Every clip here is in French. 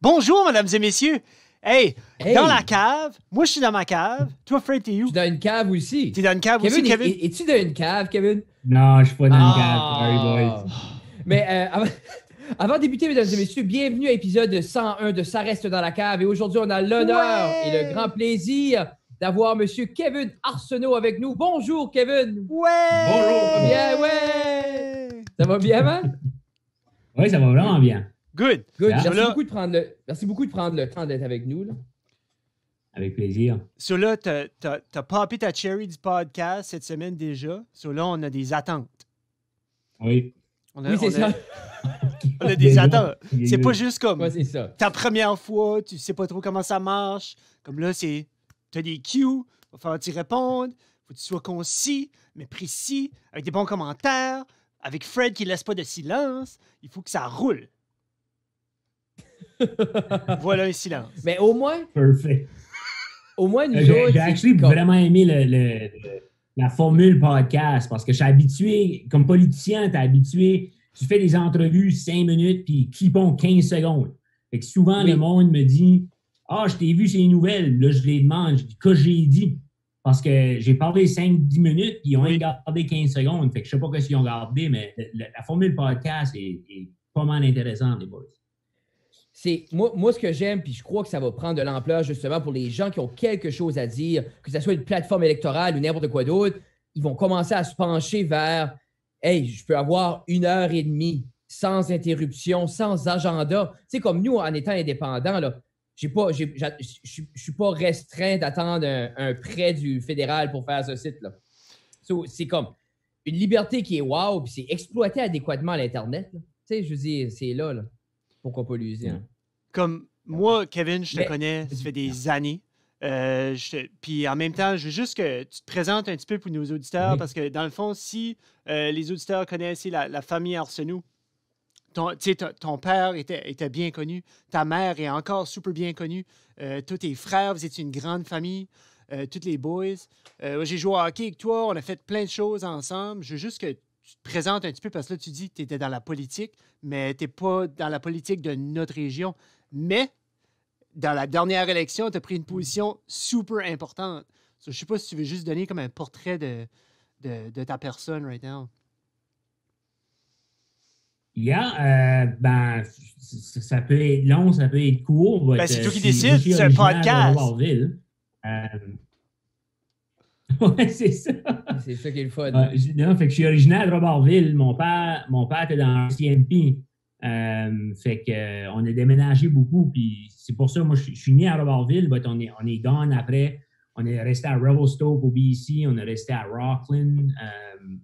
Bonjour, mesdames et messieurs. Hey, dans la cave. Moi, je suis dans ma cave. Toi, Fred, t'es où? Je suis dans une cave aussi. T'es dans une cave aussi, Kevin? Es-tu dans une cave, Kevin? Non, je suis pas dans une cave. Sorry, boys. Mais avant de débuter, mesdames et messieurs, bienvenue à l'épisode 101 de Ça reste dans la cave. Et aujourd'hui, on a l'honneur et le grand plaisir d'avoir Monsieur Kevin Arsenault avec nous. Bonjour, Kevin. Ouais! Bonjour. Ça va bien, ouais. Ça va bien, man? Oui, ça va vraiment bien. Good. Good. Yeah. Merci beaucoup de prendre le temps d'être avec nous, là. Avec plaisir. So là, t'as popé ta cherry du podcast cette semaine déjà. So là, on a des attentes. Oui. Oui, c'est ça. On a des attentes. C'est pas juste comme Ouais, c'est ça. ta première fois, tu sais pas trop comment ça marche. Comme là, t'as des cues, il va falloir t'y répondre. Faut que tu sois concis, mais précis, avec des bons commentaires, avec Fred qui laisse pas de silence. Il faut que ça roule. Voilà un silence. Mais au moins, Parfait. nous J'ai autres, actually vraiment aimé la formule podcast parce que je suis habitué, comme politicien, t'es habitué, tu fais des entrevues 5 minutes puis clipons 15 secondes. Fait que souvent, le monde me dit « Ah, je t'ai vu ces nouvelles. » Là, je les demande. Je dis « Que j'ai dit? » Parce que j'ai parlé 5-10 minutes puis ils ont gardé 15 secondes. Fait que je sais pas ce qu'ils ont gardé, mais la formule podcast est pas mal intéressante, les boys. Moi, ce que j'aime, puis je crois que ça va prendre de l'ampleur justement pour les gens qui ont quelque chose à dire, que ce soit une plateforme électorale ou n'importe quoi d'autre, ils vont commencer à se pencher vers « Hey, je peux avoir 1h30 sans interruption, sans agenda. » Tu sais, comme nous, en étant indépendants, là, je suis pas restreint d'attendre un prêt du fédéral pour faire ce site-là. So, c'est comme une liberté qui est wow, puis c'est exploité adéquatement à l'Internet. Tu sais, je veux dire, c'est là. Pourquoi pas l'user? Hein? Comme moi, Kevin, je te connais, ça fait des années. Puis en même temps, je veux juste que tu te présentes un petit peu pour nos auditeurs, parce que dans le fond, si les auditeurs connaissent la famille Arsenault, ton père était bien connu, ta mère est encore super bien connue, tous tes frères, vous étiez une grande famille, tous les boys. J'ai joué au hockey avec toi, on a fait plein de choses ensemble. Je veux juste que tu te présentes un petit peu, parce que là, tu dis que tu étais dans la politique, mais tu n'es pas dans la politique de notre région. Mais dans la dernière élection, tu as pris une position super importante. Je ne sais pas si tu veux juste donner comme un portrait de ta personne right now. Ben, ça peut être long, ça peut être court. C'est toi qui décides, c'est un podcast. Oui, c'est ça. C'est ça qui est le fun. Fait que je suis originaire de Robertville. Mon père était dans le CMP. Fait que on a déménagé beaucoup. Puis c'est pour ça, moi, je suis né à Robertville, mais on est gone après. On est resté à Revelstoke au BC. On est resté à Rockland,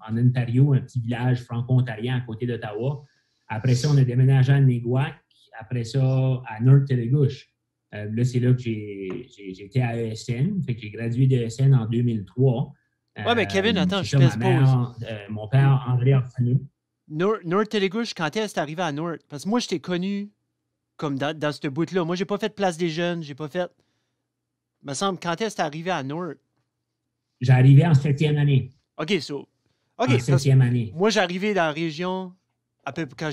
en Ontario, un petit village franco-ontarien à côté d'Ottawa. Après ça, on a déménagé à Neguac. Après ça, à North Télégouche. Là, c'est là que j'étais à ESN. Fait que j'ai gradué d'ESN en 2003. Ouais, mais Kevin, attends, je pèse pause. Mon père, André Arsenault. North Télégouche, quand est-ce que t'es arrivé à North? Parce que moi, je t'ai connu comme dans ce bout-là. Moi, j'ai pas fait Place des Jeunes, j'ai pas fait... Il me semble, quand est-ce que t'es arrivé à North? J'arrivais en 7e année. OK, so... En 7e année. Moi, j'arrivais dans la région à peu quand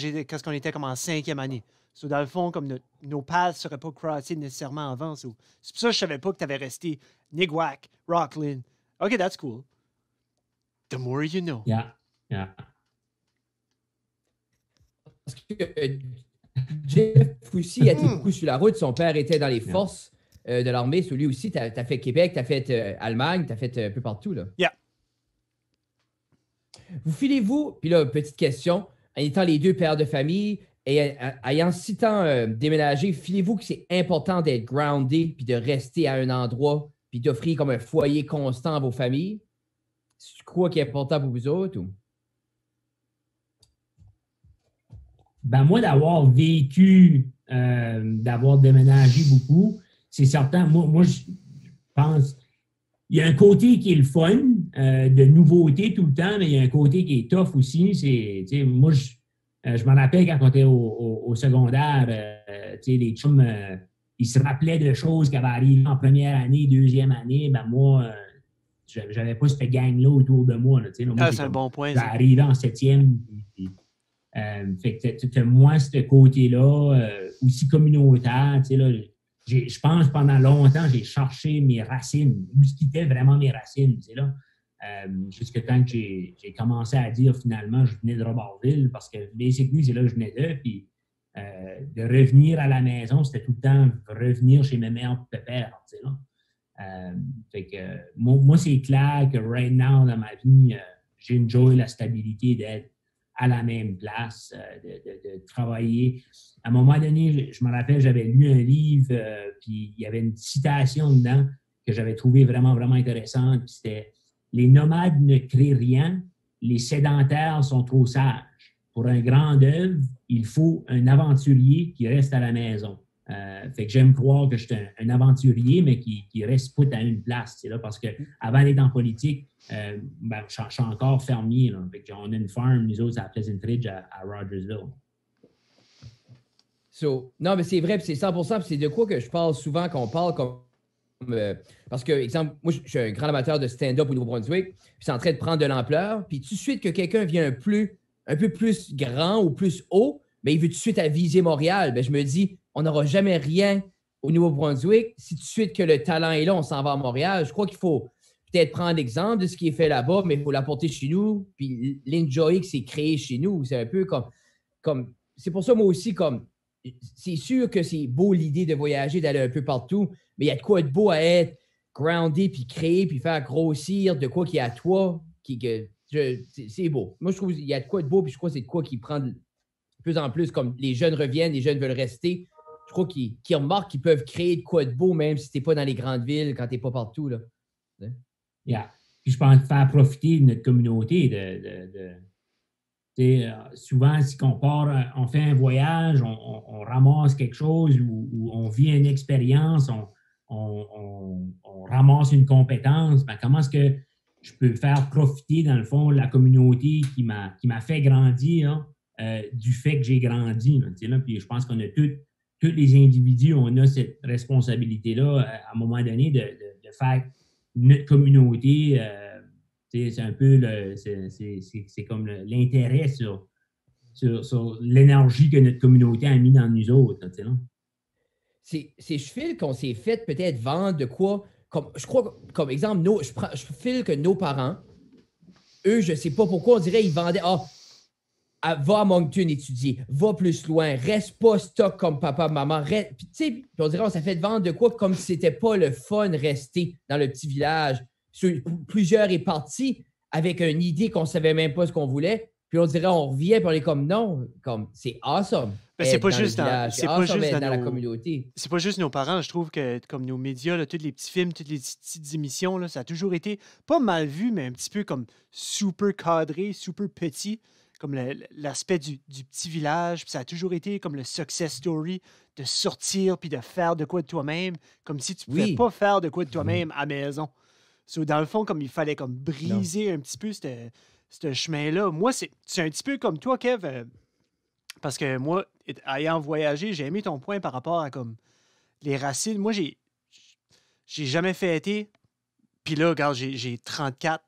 on était comme en 5e année. So, dans le fond, comme nos paths ne seraient pas croisés nécessairement avant. So, c'est pour ça que je savais pas que tu avais resté Neguac, Rockland. OK, that's cool. The more you know. Yeah. Parce que Jeff aussi a été beaucoup sur la route. Son père était dans les forces de l'armée. Lui aussi, tu as fait Québec, tu as fait Allemagne, tu as fait un peu partout. Là. Yeah. Vous filez-vous, puis là, petite question, en étant les deux pères de famille et ayant si tant déménagé, filez-vous que c'est important d'être groundé puis de rester à un endroit puis d'offrir comme un foyer constant à vos familles? C'est quoi qui est important pour vous autres? Ou? Ben moi, d'avoir vécu, d'avoir déménagé beaucoup, c'est certain. Moi, je pense... Il y a un côté qui est le fun, de nouveauté tout le temps, mais il y a un côté qui est tough aussi. Moi, je m'en rappelle quand on était au secondaire, les chums, ils se rappelaient de choses qui avaient arrivé en première année, deuxième année. Ben moi, j'avais pas cette gang-là autour de moi. Là, moi c'est un bon point. J'arrivais en 7e. Fait que tu as moins ce côté-là. aussi communautaire. Tu sais, là, je pense pendant longtemps, j'ai cherché mes racines, où ce qui était vraiment mes racines. Tu sais, là. Jusqu'à temps que j'ai commencé à dire finalement, je venais de Robertville parce que basically, c'est là que je venais d'eux. Puis de revenir à la maison, c'était tout le temps revenir chez mes mères pépères. Tu sais, là. Fait que, moi, c'est clair que right now, dans ma vie, j'enjoy la stabilité d'être à la même place, de travailler. À un moment donné, je me rappelle, j'avais lu un livre, puis il y avait une citation dedans que j'avais trouvé vraiment, vraiment intéressante. Puis c'était « Les nomades ne créent rien, les sédentaires sont trop sages. Pour un grand œuvre, il faut un aventurier qui reste à la maison. » Fait que j'aime croire que je suis un aventurier, mais qui reste put à une place. Là, parce qu'avant d'être en politique, je suis encore fermier. Là. Fait que on a une farm, nous autres, à Pleasant Ridge, à Rogersville. Non, mais c'est vrai, puis c'est 100%, puis c'est de quoi que je parle souvent quand on parle comme. Parce que, exemple, moi, je suis un grand amateur de stand-up au Nouveau-Brunswick, puis c'est en train de prendre de l'ampleur, puis tout de suite que quelqu'un vient un peu plus grand ou plus haut, bien, il veut tout de suite à viser Montréal. Bien, je me dis, on n'aura jamais rien au Nouveau-Brunswick. Si tout de suite que le talent est là, on s'en va à Montréal. Je crois qu'il faut peut-être prendre l'exemple de ce qui est fait là-bas, mais il faut l'apporter chez nous, puis l'enjoy que c'est créé chez nous. C'est un peu comme c'est pour ça, moi aussi, comme c'est sûr que c'est beau l'idée de voyager, d'aller un peu partout, mais il y a de quoi être beau à être groundé, puis créer, puis faire grossir de quoi qui est à toi. C'est beau. Moi, je trouve qu'il y a de quoi être beau, puis je crois que c'est de quoi qui prend de plus en plus, comme les jeunes reviennent, les jeunes veulent rester. Je crois qu'ils remarquent qu'ils peuvent créer de quoi de beau, même si tu n'es pas dans les grandes villes, quand tu n'es pas partout. Là. Yeah. Puis je pense faire profiter de notre communauté. Souvent, si on fait un voyage, on ramasse quelque chose ou on vit une expérience, on ramasse une compétence, ben comment est-ce que je peux faire profiter, dans le fond, la communauté qui m'a fait grandir du fait que j'ai grandi. Là, puis je pense qu'on a tous les individus, on a cette responsabilité-là à un moment donné de faire notre communauté. C'est un peu c'est comme l'intérêt sur l'énergie que notre communauté a mis dans nous autres. Là. C'est je file qu'on s'est fait peut-être vendre de quoi. Je crois, comme exemple, je file que nos parents, eux, je ne sais pas pourquoi, on dirait qu'ils vendaient. Va à Moncton étudier, va plus loin, reste pas stock comme papa, maman. Puis on dirait on s'est fait vendre de quoi comme si c'était pas le fun rester dans le petit village. Plusieurs est partis avec une idée qu'on savait même pas ce qu'on voulait. Puis on dirait on revient, puis on est comme non, comme c'est awesome. Ben, c'est pas juste dans la communauté. C'est pas juste nos parents. Je trouve que comme nos médias, là, tous les petits films, toutes les petites émissions, là, ça a toujours été pas mal vu, mais un petit peu comme super cadré, super petit. Comme l'aspect du petit village, puis ça a toujours été comme le success story de sortir puis de faire de quoi de toi-même, comme si tu pouvais pas faire de quoi de toi-même à maison. Dans le fond, comme il fallait comme briser un petit peu ce chemin-là. Moi, c'est un petit peu comme toi, Kev, parce que moi, ayant voyagé, j'ai aimé ton point par rapport à comme les racines. Moi, j'ai jamais fêté, puis là, regarde, j'ai 34,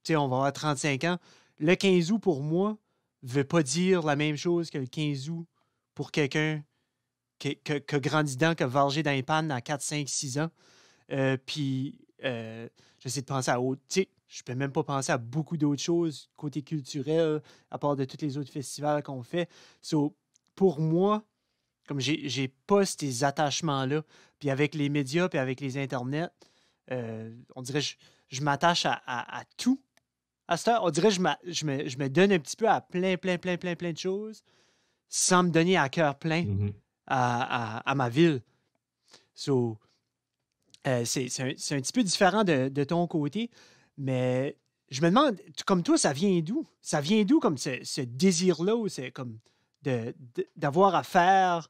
tu sais, on va avoir 35 ans. Le 15 août, pour moi, ne veut pas dire la même chose que le 15 août pour quelqu'un qui a grandi dedans, qui a vargé dans les pannes à 4, 5, 6 ans. Puis, j'essaie de penser à autre. Tu sais, je peux même pas penser à beaucoup d'autres choses côté culturel, à part de tous les autres festivals qu'on fait. Pour moi, comme j'ai pas ces attachements-là, puis avec les médias, puis avec les internets, on dirait que je m'attache à tout. À cette heure, on dirait que je me donne un petit peu à plein de choses sans me donner à cœur plein à ma ville. C'est un petit peu différent de ton côté, mais je me demande, comme toi, ça vient d'où? Ça vient d'où comme ce désir-là, ou c'est comme d'avoir à faire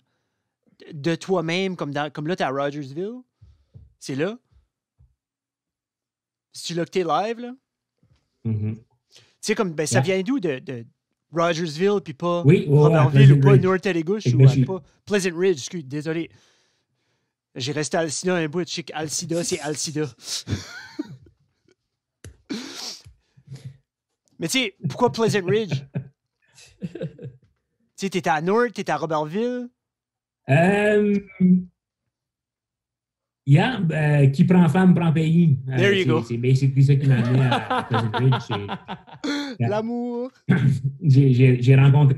de toi-même, comme là, tu es à Rogersville? C'est là? C'est-tu là que t'es live, là? Tu sais, comme, ben, ça vient d'où de Rogersville, puis pas Robertville, ou pas North Allégouche, ou pas Pleasant Ridge, excuse, désolé. J'ai resté à Alcida un bout, je sais qu'Alcida, c'est Alcida. Mais tu sais, pourquoi Pleasant Ridge? Tu sais, t'étais à North, t'étais à Robertville. Qui prend femme prend pays. There you go. C'est basically ça qui m'a amené à Pleasant Ridge. L'amour. J'ai rencontré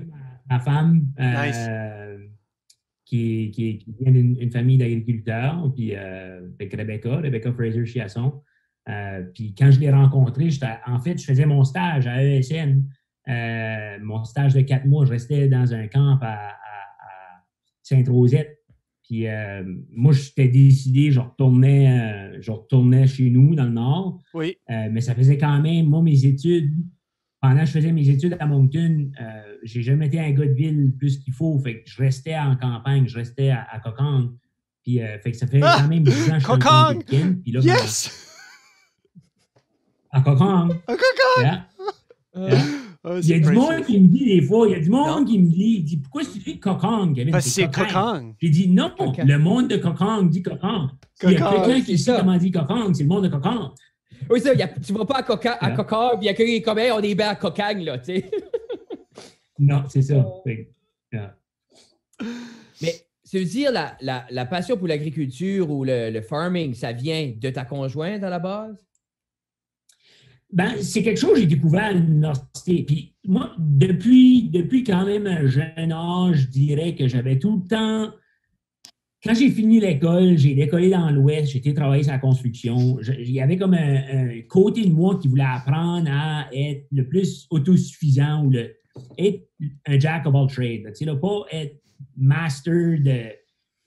ma femme Nice. qui vient d'une famille d'agriculteurs, puis avec Rebecca Fraser Chiasson. Puis quand je l'ai rencontrée, en fait, je faisais mon stage à ESN. Mon stage de 4 mois, je restais dans un camp à Sainte-Rosette. Puis moi, j'étais décidé, je retournais chez nous, dans le Nord. Oui. Mais ça faisait quand même, moi, mes études, pendant que je faisais mes études à Moncton, j'ai jamais été un gars de ville plus qu'il faut. Fait que je restais en campagne, je restais à Kokang. Puis fait que ça fait quand même 10 ans que je suis dans le week-end. Puis là, yes! À Kokang. À Kokang! Yeah. Il y a du monde qui me dit des fois, qui me dit pourquoi tu dis Kokang, Kevin? Parce que c'est Kokang. J'ai dit non, le monde de Kokang dit Kokang. Il y a quelqu'un qui sait comment dit Kokang, c'est le monde de Kokang. Oui, ça, tu vas pas à Kokang, puis il y a quelqu'un qui est comme, on est bien à Kokang, là, tu sais. Non, c'est ça. Mais ça veut dire la passion pour l'agriculture ou le farming, ça vient de ta conjointe à la base? Ben, c'est quelque chose que j'ai découvert à l'université. Puis moi, depuis quand même un jeune âge, je dirais que j'avais tout le temps. Quand j'ai fini l'école, j'ai décollé dans l'Ouest, j'ai été travailler sur la construction. Il y avait comme un côté de moi qui voulait apprendre à être le plus autosuffisant ou être un jack of all trades. Tu sais, pas être master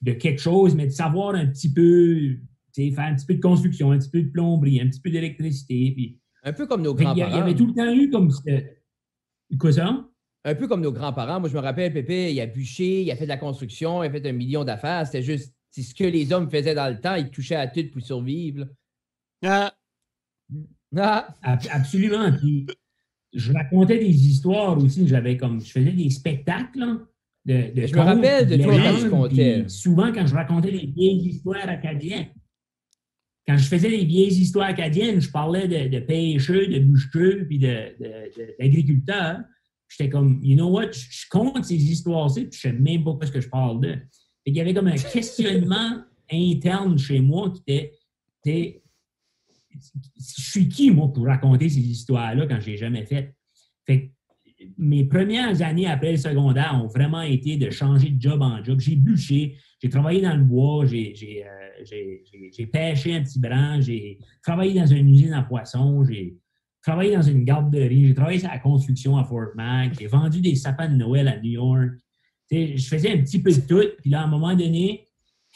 de quelque chose, mais de savoir un petit peu, tu sais, faire un petit peu de construction, un petit peu de plomberie, un petit peu d'électricité. Puis, un peu comme nos grands-parents. Il y avait tout le temps eu comme quoi ça? Un peu comme nos grands-parents. Moi, je me rappelle, Pépé, il a bûché, il a fait de la construction, il a fait 1 million d'affaires. C'était juste, c'est ce que les hommes faisaient dans le temps. Ils touchaient à tout pour survivre. Absolument. Puis, je racontais des histoires aussi. Je faisais des spectacles de je me rappelle de toi quand tu comptais. Souvent, quand je racontais des vieilles histoires acadiennes, quand je faisais des vieilles histoires acadiennes, je parlais de pêcheurs, de bûcheux, puis d'agriculteurs. J'étais comme, you know what, je compte ces histoires-ci, puis je ne sais même pas ce que je parle d'eux. Il y avait comme un questionnement interne chez moi qui était je suis qui, moi, pour raconter ces histoires-là quand je ne l'ai jamais fait? Fait que mes premières années après le secondaire ont vraiment été de changer de job en job. J'ai bûché, j'ai travaillé dans le bois, j'ai pêché un petit brin, j'ai travaillé dans une usine à poissons, j'ai travaillé dans une garderie, j'ai travaillé sur la construction à Fort Mac, j'ai vendu des sapins de Noël à New York. T'sais, je faisais un petit peu de tout. Puis là, à un moment donné,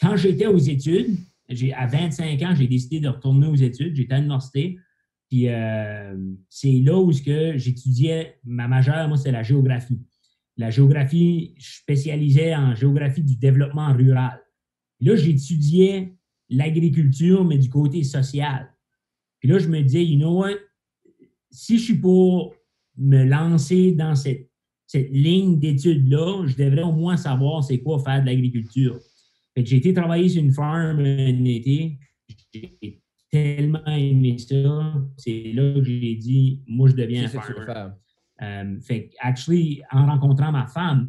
quand j'étais aux études, à 25 ans, j'ai décidé de retourner aux études. J'étais à l'université. Puis c'est là où j'étudiais, ma majeure, moi, c'est la géographie. La géographie, je spécialisais en géographie du développement rural. Puis là, j'étudiais l'agriculture, mais du côté social. Puis là, je me disais, you know what, si je suis pour me lancer dans cette ligne d'études-là, je devrais au moins savoir c'est quoi faire de l'agriculture. Fait que j'ai été travailler sur une ferme un été. J'ai tellement aimé ça. C'est là que j'ai dit, moi, je deviens un farmer. Fait que, actually, en rencontrant ma femme,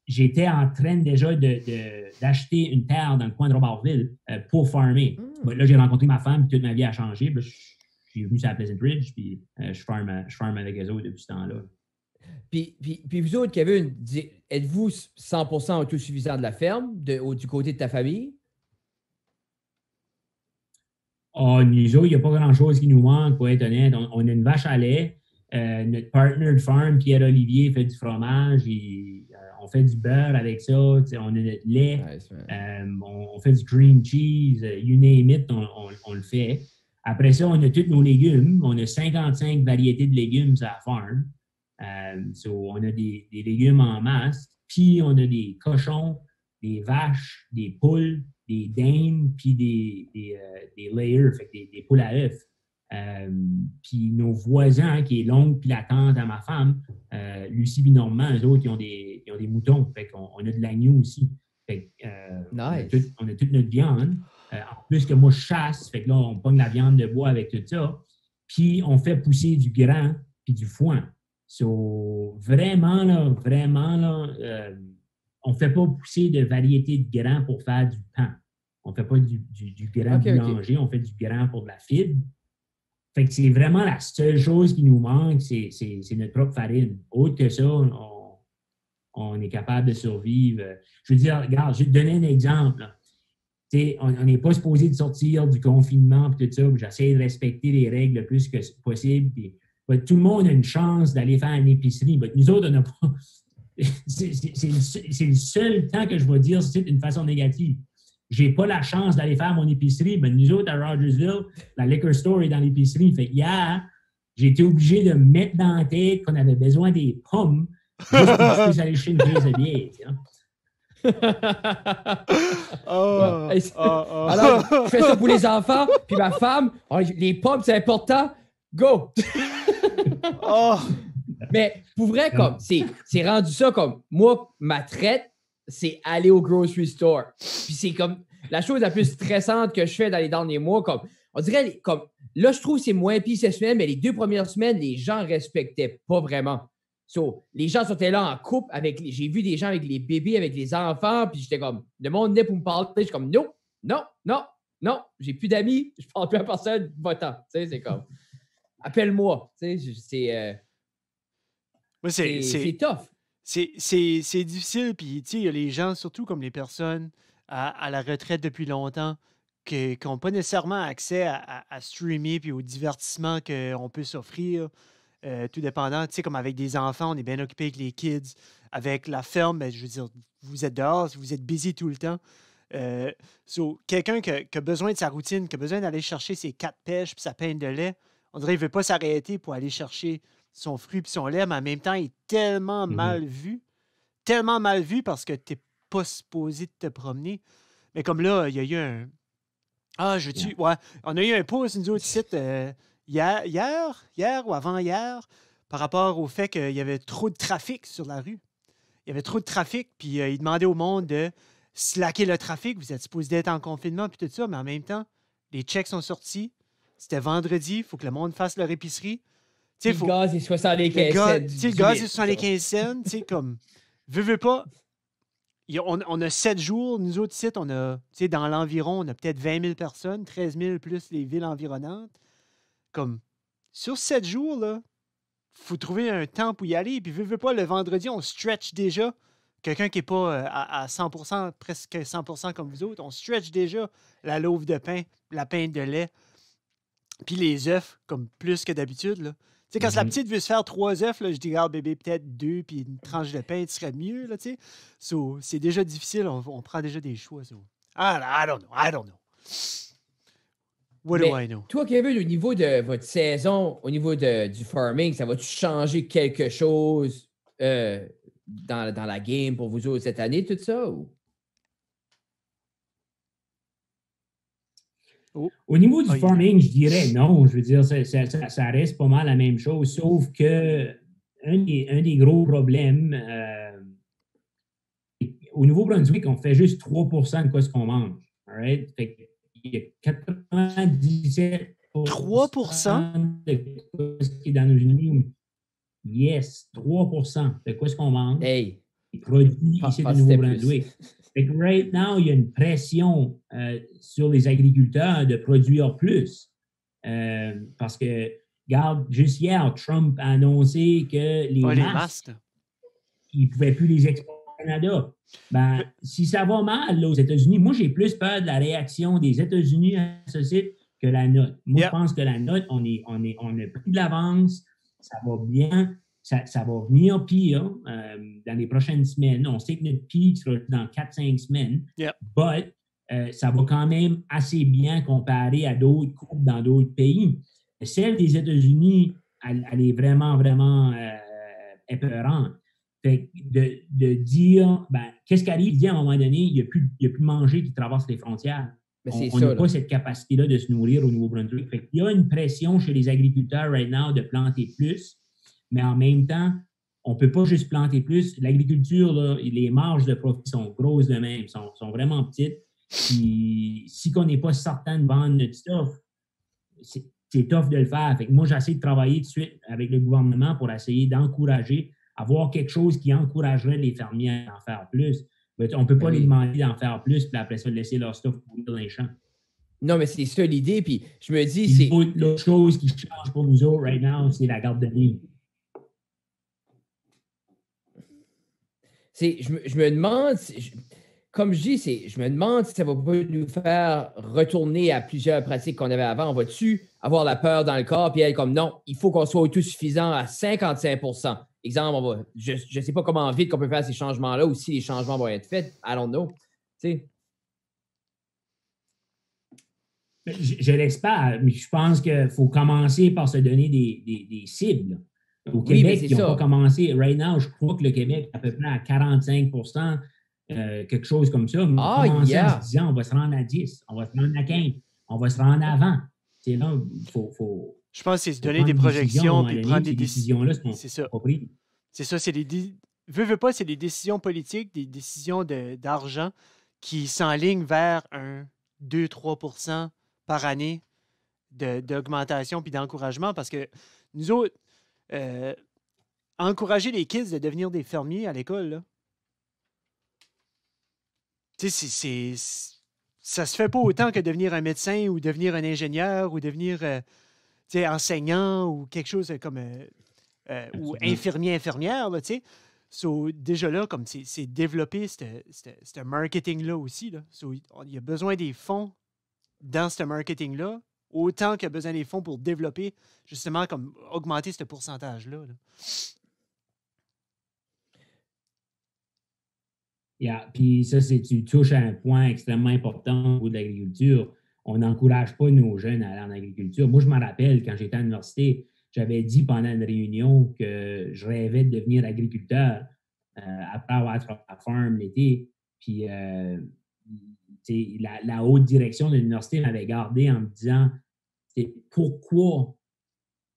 j'étais en train déjà d'acheter une terre dans le coin de Robartville pour farmer. Là, j'ai rencontré ma femme, puis toute ma vie a changé. Puis là, je suis venu sur la Pleasant Ridge, puis je farme avec eux autres depuis ce temps-là. Puis vous autres, Kevin, êtes-vous 100% autosuffisant de la ferme, du côté de ta famille? Nous autres, il n'y a pas grand-chose qui nous manque, pour être honnête. On a une vache à lait. Notre partner de farm, Pierre-Olivier, fait du fromage. On fait du beurre avec ça. On a notre lait. Nice, on fait du cream cheese. You name it, on le fait. Après ça, on a tous nos légumes. On a 55 variétés de légumes sur la farm. On a des légumes en masse, puis on a des cochons, des vaches, des poules, des dindes, puis des layers, fait que des poules à œufs. Puis nos voisins, qui est l'oncle puis la tante à ma femme, Lucie et Normand, eux autres, ils ont des moutons, fait qu'on a de l'agneau aussi. Fait que, nice. on a toute notre viande. En plus que moi, je chasse, fait que là, on pogne la viande de bois avec tout ça. Puis on fait pousser du grain puis du foin. So, vraiment, là, on ne fait pas pousser de variété de grains pour faire du pain. On ne fait pas du grain boulanger, on fait du grain pour de la fibre. Fait que c'est vraiment la seule chose qui nous manque, c'est notre propre farine. Autre que ça, on est capable de survivre. Je veux dire, regarde, je vais te donner un exemple. On n'est pas supposé de sortir du confinement et tout ça. J'essaie de respecter les règles le plus que possible. Puis, tout le monde a une chance d'aller faire une épicerie. Nous autres, on n'a pas. C'est le seul temps que je vais dire c'est d'une façon négative. Je n'ai pas la chance d'aller faire mon épicerie. Mais nous autres, à Rogersville, la liquor store est dans l'épicerie. Fait hier, j'ai été obligé de me mettre dans la tête qu'on avait besoin des pommes juste pour que je puisse aller chez une prise de bière. Alors, je fais ça pour les enfants, puis ma femme, les pommes, c'est important. Go! Mais pour vrai, comme c'est rendu ça comme moi, ma traite, c'est aller au grocery store. Puis c'est comme la chose la plus stressante que je fais dans les derniers mois. Comme on dirait, comme là, je trouve que c'est moins pire cette semaine, mais les 2 premières semaines, les gens respectaient pas vraiment. So, les gens étaient là en couple avec. J'ai vu des gens avec les bébés, avec les enfants, puis j'étais comme, le monde venait pour me parler. Je suis comme, non, j'ai plus d'amis, je parle plus à personne, va-t'en. Tu sais, c'est comme, appelle-moi. Tu sais, c'est tough. C'est difficile, puis tu sais, il y a les gens, surtout comme les personnes à la retraite depuis longtemps, qui n'ont pas nécessairement accès à streamer puis au divertissement qu'on peut s'offrir. Tout dépendant, tu sais, comme avec des enfants, on est bien occupé avec les kids. Avec la ferme, ben, je veux dire, vous êtes dehors, vous êtes busy tout le temps. Quelqu'un qui a besoin de sa routine, qui a besoin d'aller chercher ses 4 pêches puis sa pinte de lait, on dirait qu'il ne veut pas s'arrêter pour aller chercher son fruit puis son lait, mais en même temps, il est tellement mal vu parce que tu n'es pas supposé de te promener. Mais comme là, il y a eu un... Ouais, on a eu un pause, nous autres, ici, hier ou avant-hier, par rapport au fait qu'il y avait trop de trafic sur la rue. Il y avait trop de trafic, puis il demandait au monde de slacker le trafic. Vous êtes supposé être en confinement, puis tout ça, mais en même temps, les checks sont sortis. C'était vendredi, il faut que le monde fasse leur épicerie. Le gaz est 75 cents. Le gaz est 75 cents, tu sais, comme, veux pas. On a 7 jours, nous autres sites, on a, dans l'environ, on a peut-être 20 000 personnes, 13 000 plus les villes environnantes. Comme, sur 7 jours, là, faut trouver un temps pour y aller. Puis, veux pas, le vendredi, on stretch déjà. Quelqu'un qui n'est pas à 100%, presque 100% comme vous autres, on stretch déjà la louve de pain, la pinte de lait, puis les œufs, comme plus que d'habitude, là. Tu sais, quand la petite veut se faire 3 œufs, là, je dis, regarde, bébé, peut-être 2, puis une tranche de pain, tu serais mieux, là, tu sais. C'est déjà difficile, on prend déjà des choix, I don't know. What do I know? Toi, Kevin, au niveau de votre saison, au niveau du farming, ça va-tu changer quelque chose dans la game pour vous autres cette année, tout ça? Ou? Au niveau du farming, je dirais non. Je veux dire, ça reste pas mal la même chose, sauf que un des gros problèmes, au Nouveau-Brunswick, on fait juste 3% de ce qu'on mange. All right? Fait il y a 97% 3%? de ce qui est dans nos unis. Yes, 3% de quoi ce qu'on mange. Hey, produits ici du Nouveau-Brunswick. Right now, il y a une pression sur les agriculteurs de produire plus. Parce que, regarde, juste hier, Trump a annoncé que les masques, il ne pouvait plus les exporter au Canada. Ben, si ça va mal là, aux États-Unis, moi, j'ai plus peur de la réaction des États-Unis à ce site que la note. Moi, je pense que la note, on a pris de l'avance, ça va bien. Ça va venir pire dans les prochaines semaines. On sait que notre pic sera dans 4-5 semaines. But ça va quand même assez bien comparé à d'autres coupes dans d'autres pays. Celle des États-Unis, elle est vraiment, vraiment épeurante. Fait de dire, ben, qu'est-ce qui arrive? À un moment donné, il n'y a plus de manger qui traverse les frontières. On n'a pas cette capacité-là de se nourrir au Nouveau-Brunswick. Il y a une pression chez les agriculteurs right now de planter plus. Mais en même temps, on ne peut pas juste planter plus. L'agriculture, là, les marges de profit sont grosses de même, sont vraiment petites. Puis, si on n'est pas certain de vendre notre stuff, c'est tough de le faire. Fait que moi, j'essaie de travailler tout de suite avec le gouvernement pour essayer d'encourager, avoir quelque chose qui encouragerait les fermiers à en faire plus. On ne peut pas Ben les oui. demander d'en faire plus, puis après ça, laisser leur stuff pourrir dans les champs. Non, mais c'est ça l'idée. Puis je me dis, Puis c'est. l'autre chose qui change pour nous autres, right now, c'est la garde de nuit. Je me demande, comme je dis, je me demande si ça va pas nous faire retourner à plusieurs pratiques qu'on avait avant. On va-tu avoir la peur dans le corps, puis elle comme non, il faut qu'on soit autosuffisant à 55 Exemple, je ne sais pas comment vite qu'on peut faire ces changements-là ou si les changements vont être faits. I don't know. Tu sais. Je l'espère, mais je pense qu'il faut commencer par se donner des cibles. Au Oui, mais Québec, c'est ils n'ont ça. pas commencé. Right now, je crois que le Québec est à peu près à 45 quelque chose comme ça. Mais on Ah, commençait en yeah. se disant on va se rendre à 10, on va se rendre à 15, on va se rendre avant. C'est là, il faut. Je pense que c'est se donner prendre des projections puis prendre des ces décisions-là sont C'est ça. pas prises. C'est ça, c'est veux pas, c'est des décisions politiques, des décisions d'argent qui s'enlignent vers un 2-3 par année d'augmentation puis d'encouragement parce que nous autres, encourager les kids de devenir des fermiers à l'école, là, tu sais, ça se fait pas autant que devenir un médecin ou devenir un ingénieur ou devenir tu sais, enseignant ou quelque chose comme ou infirmier, infirmière, là, tu sais. So, déjà là, comme c'est développer ce marketing-là aussi. Là. So, il y a besoin des fonds dans ce marketing-là, autant qu'il y a besoin des fonds pour développer, justement, comme augmenter ce pourcentage-là. Là. Yeah. Puis ça, tu touches à un point extrêmement important au niveau de l'agriculture. On n'encourage pas nos jeunes à aller en agriculture. Moi, je me rappelle, quand j'étais à l'université, j'avais dit pendant une réunion que je rêvais de devenir agriculteur après avoir travaillé à la ferme l'été. Puis la haute direction de l'université m'avait gardé en me disant pourquoi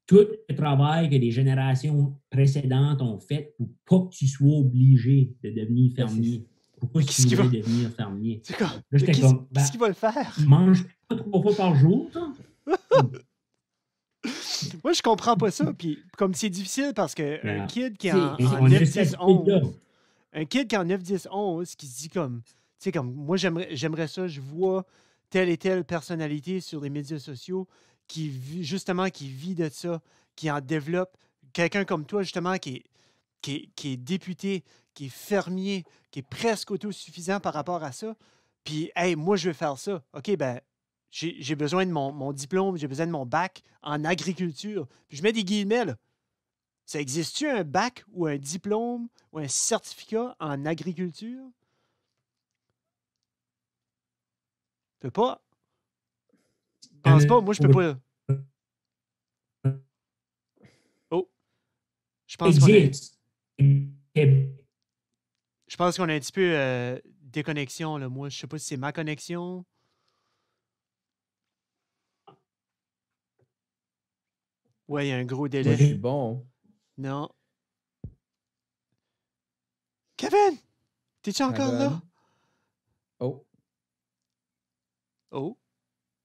tout le travail que les générations précédentes ont fait pour pas que tu sois obligé de devenir fermier. Pourquoi tu voudrais devenir fermier? Qu'est-ce qu'il va le faire? Mange pas 3 fois par jour, ça? Moi, je comprends pas ça. Puis, comme c'est difficile parce qu'un kid qui est en 9, 10, 11, un kid qui est en 9, 10, 11, qui se dit comme, tu sais, comme, moi, j'aimerais ça, je vois telle et telle personnalité sur les médias sociaux qui vit de ça, qui en développe. Quelqu'un comme toi, justement, qui est député, qui est fermier, qui est presque autosuffisant par rapport à ça. Puis, hey, moi, je veux faire ça. OK, ben, j'ai besoin de mon diplôme, j'ai besoin de mon bac en agriculture. Puis je mets des guillemets, là. Ça existe-tu un bac ou un diplôme ou un certificat en agriculture? Je peux pas. Je pense pas. Moi, je peux pas. Oh. Je pense qu'on a un petit peu déconnexion, là. Moi, je sais pas si c'est ma connexion. Ouais, il y a un gros délai. Je suis bon. Non. Kevin! T'es-tu encore là? Oh. Oh.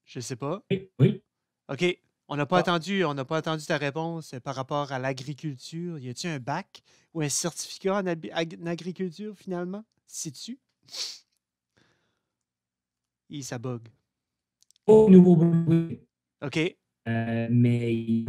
Je sais pas. Oui. OK. On n'a pas attendu ta réponse par rapport à l'agriculture. Y a-t-il un bac ou un certificat en agriculture, finalement? Sais-tu? Ça bug. Au Nouveau-Brunswick. OK. Mais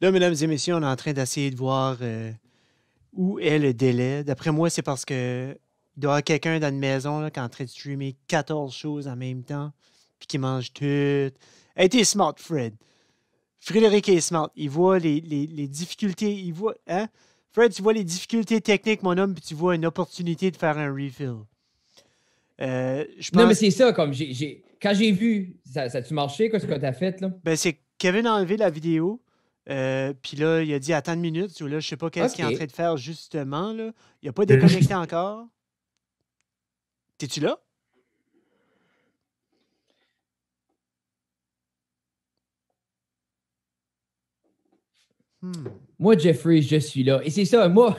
Là, mesdames et messieurs, on est en train d'essayer de voir où est le délai. D'après moi, c'est parce que il doit y avoir quelqu'un dans une maison là, qui est en train de streamer 14 choses en même temps, puis qui mange tout. Hey, t'es smart, Fred. Frédéric est smart. Il voit les difficultés. Il voit, hein? Fred, tu vois les difficultés techniques, mon homme, puis tu vois une opportunité de faire un refill. Je pense... Non, mais c'est ça, comme quand j'ai vu, ça a-tu marché, ce que tu as fait, là? Ben, c'est Kevin a enlevé la vidéo. Puis là, il a dit attends une minute. Là, je sais pas qu'est-ce qu'il est en train de faire justement. Là. Il n'a pas déconnecté encore. T'es-tu là? Moi, Jeffrey, je suis là. Et c'est ça, moi,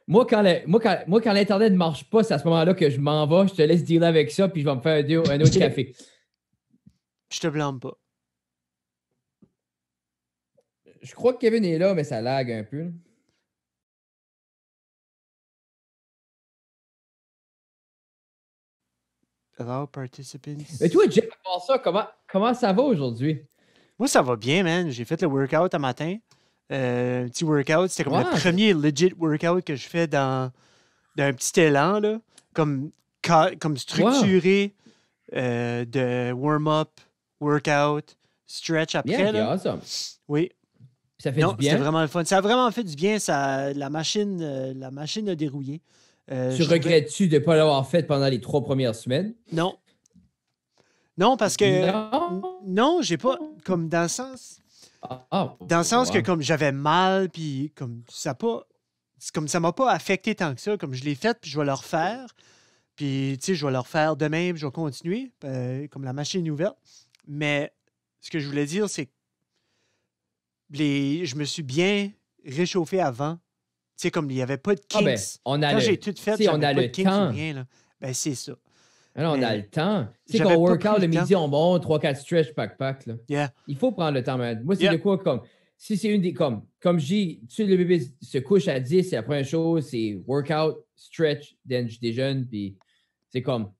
Moi, quand l'Internet ne marche pas, c'est à ce moment-là que je m'en vais, je te laisse dealer avec ça, puis je vais me faire un autre café. Je te blâme pas. Je crois que Kevin est là, mais ça lag un peu. Allow participants. Mais toi, Jeff, à part ça, comment ça va aujourd'hui? Moi, ça va bien, man. J'ai fait le workout un matin. Un petit workout. C'était comme le premier legit workout que je fais dans un petit élan, là. Comme structuré de warm-up, workout, stretch après. Là. Awesome. Oui. Ça fait du bien. C'était vraiment le fun. Ça a vraiment fait du bien. La machine a dérouillé. Tu regrettes-tu de ne pas l'avoir fait pendant les 3 premières semaines? Non. Non, parce que... Non, j'ai pas... Comme dans le sens... dans le sens que comme j'avais mal, puis comme ça m'a pas affecté tant que ça. Comme je l'ai fait, puis je vais le refaire. Puis, tu sais, je vais le refaire demain, puis je vais continuer. Comme la machine est ouverte. Mais ce que je voulais dire, c'est que je me suis bien réchauffé avant. Tu sais, comme il n'y avait pas de kinks. Quand j'ai tout fait, j'avais pas de kinks ou rien. Là. Ben, c'est ça. Alors, on a le temps. Tu sais, qu'on workout le midi, on monte 3-4 stretch pack. Là. Yeah. Il faut prendre le temps. Moi, c'est de quoi comme... Si c'est une des... Comme je dis, tu sais, le bébé se couche à 10, c'est la première chose, c'est workout, stretch, then je déjeune, puis c'est comme...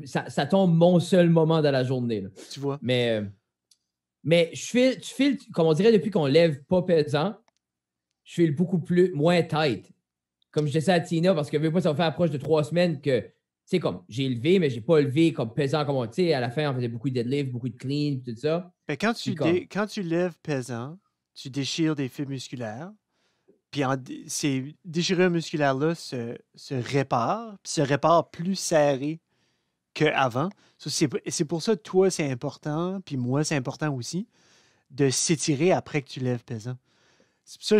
Ça tombe mon seul moment dans la journée. Là. Tu vois. Mais tu files, comme on dirait, depuis qu'on lève pas pesant, je file moins tight. Comme je disais à Tina, parce que ça va faire approche de 3 semaines que, tu sais, comme j'ai levé, mais j'ai pas levé comme pesant, comme tu sais, à la fin, on faisait beaucoup de deadlift, beaucoup de clean, tout ça. Mais quand tu lèves pesant, tu déchires des fibres musculaires, puis ces déchirures musculaires-là se réparent, puis se réparent plus serrées qu'avant. C'est pour ça que toi, c'est important, puis moi, c'est important aussi, de s'étirer après que tu lèves pesant. C'est pour ça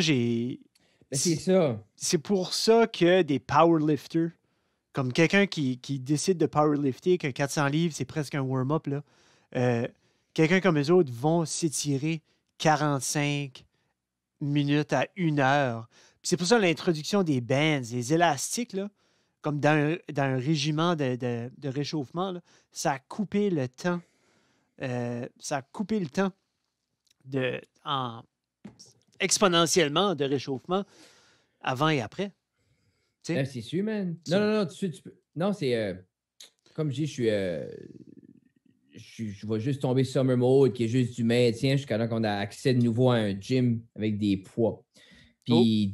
c'est ça. C'est pour ça que des powerlifters, comme quelqu'un qui décide de powerlifter, que 400 livres, c'est presque un warm-up, là. Quelqu'un comme eux autres vont s'étirer 45 minutes à 1 heure. Puis c'est pour ça l'introduction des bands, des élastiques, là, comme dans un régiment de réchauffement, là, ça a coupé le temps. Exponentiellement de réchauffement avant et après. C'est sûr, man. Non, tu peux... Non, c'est... comme je dis, je vais juste tomber summer mode, qui est juste du maintien jusqu'à là qu'on a accès de nouveau à un gym avec des poids. Puis,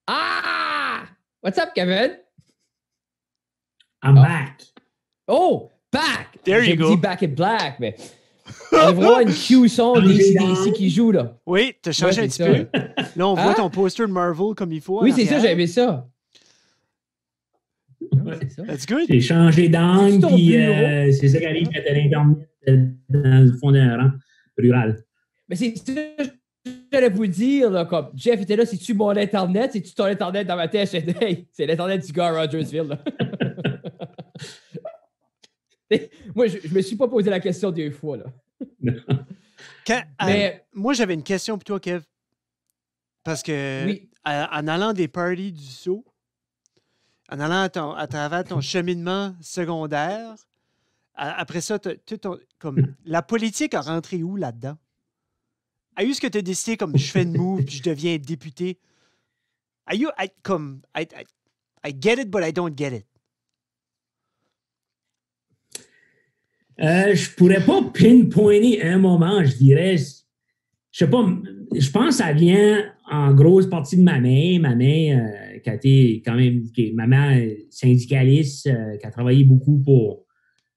Ah! What's up, Kevin? I'm back. Oh, back! There you go. Dit back in black, mais... On devrait avoir une cue son d'ici qui joue, là. Oui, t'as changé un petit peu. Là, on voit ton poster de Marvel comme il faut. Oui, c'est ça, j'ai aimé ça. That's good. J'ai changé d'angle, puis c'est ça qui arrive quand t'as l'Internet dans le fond d'un rang rural. Mais c'est ça que j'allais vous dire, là, comme Jeff était là, c'est-tu mon Internet? C'est-tu ton Internet dans ma tête? Hey, c'est l'Internet du gars à Rogersville, là. Moi, je me suis pas posé la question 2 fois, là. Moi, j'avais une question pour toi, Kev. Parce que en allant des parties du saut, en allant à travers ton cheminement secondaire, après ça, comme, la politique a rentré où là-dedans? Est-ce que tu as décidé comme je fais une move puis je deviens député? I get it, but I don't get it. Je pourrais pas pinpointer un moment, je dirais. Je sais pas, je pense que ça vient en grosse partie de ma mère. Ma mère, qui a été quand même, ma mère syndicaliste, qui a travaillé beaucoup pour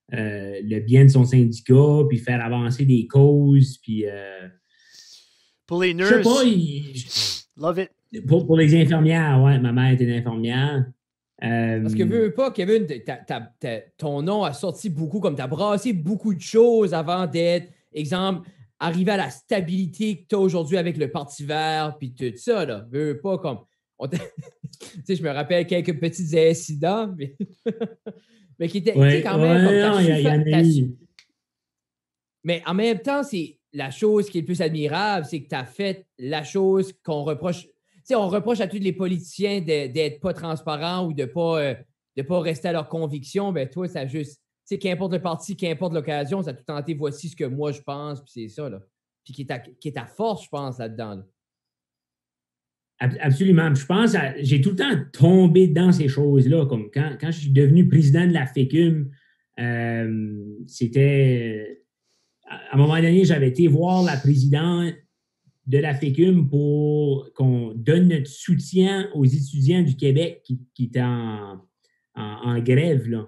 le bien de son syndicat, puis faire avancer des causes, puis... pour les nurses. Je sais pas, love it. Pour les infirmières, ouais, ma mère était une infirmière. Parce que veux pas, Kevin, ton nom a sorti beaucoup, comme tu as brassé beaucoup de choses avant d'être, exemple, arriver à la stabilité que tu as aujourd'hui avec le Parti vert, puis tout ça, là. Veux pas, comme... tu sais, je me rappelle quelques petits incidents, mais qui étaient quand même... Mais en même temps, c'est... la chose qui est le plus admirable, c'est que tu as fait la chose qu'on reproche. Tu sais, on reproche à tous les politiciens d'être pas transparents ou de pas rester à leurs convictions. Ben toi, ça juste, tu sais, qu'importe le parti, qu'importe l'occasion, ça a tout tenté, voici ce que moi je pense, puis c'est ça, là. Puis qui est ta force, je pense, là-dedans. Là. Absolument. Je pense j'ai tout le temps tombé dans ces choses-là. Comme quand je suis devenu président de la FECUM, c'était. À un moment donné, j'avais été voir la présidente de la FECUM pour qu'on donne notre soutien aux étudiants du Québec qui étaient en grève là,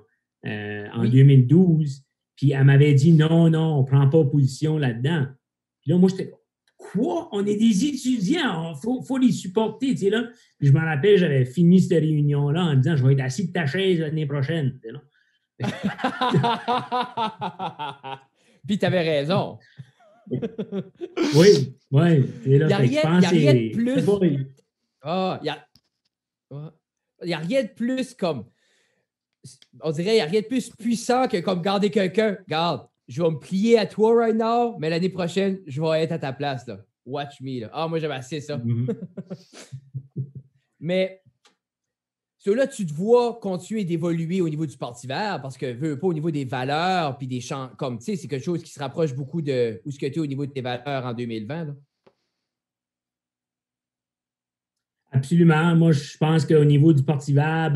en 2012. Puis elle m'avait dit non, on ne prend pas position là-dedans. Puis là, moi, j'étais quoi? On est des étudiants, il faut les supporter. Tu sais, là. Puis je me rappelle, j'avais fini cette réunion-là en disant je vais être assis de ta chaise l'année prochaine. Tu sais, là. Puis tu avais raison. Oui. Il n'y a rien de plus. Il n'y a rien de plus comme. On dirait qu'il n'y a rien de plus puissant que comme garder quelqu'un. Garde, je vais me plier à toi right now, mais l'année prochaine, je vais être à ta place. Là. Watch me. Là. Ah, moi, j'avais assez ça. Mm-hmm. Mais là, tu te vois continuer d'évoluer au niveau du Parti vert parce que veux pas au niveau des valeurs puis des champs. Comme tu sais, c'est quelque chose qui se rapproche beaucoup de où ce que tu es au niveau de tes valeurs en 2020. Là. Absolument. Moi, je pense qu'au niveau du Parti vert,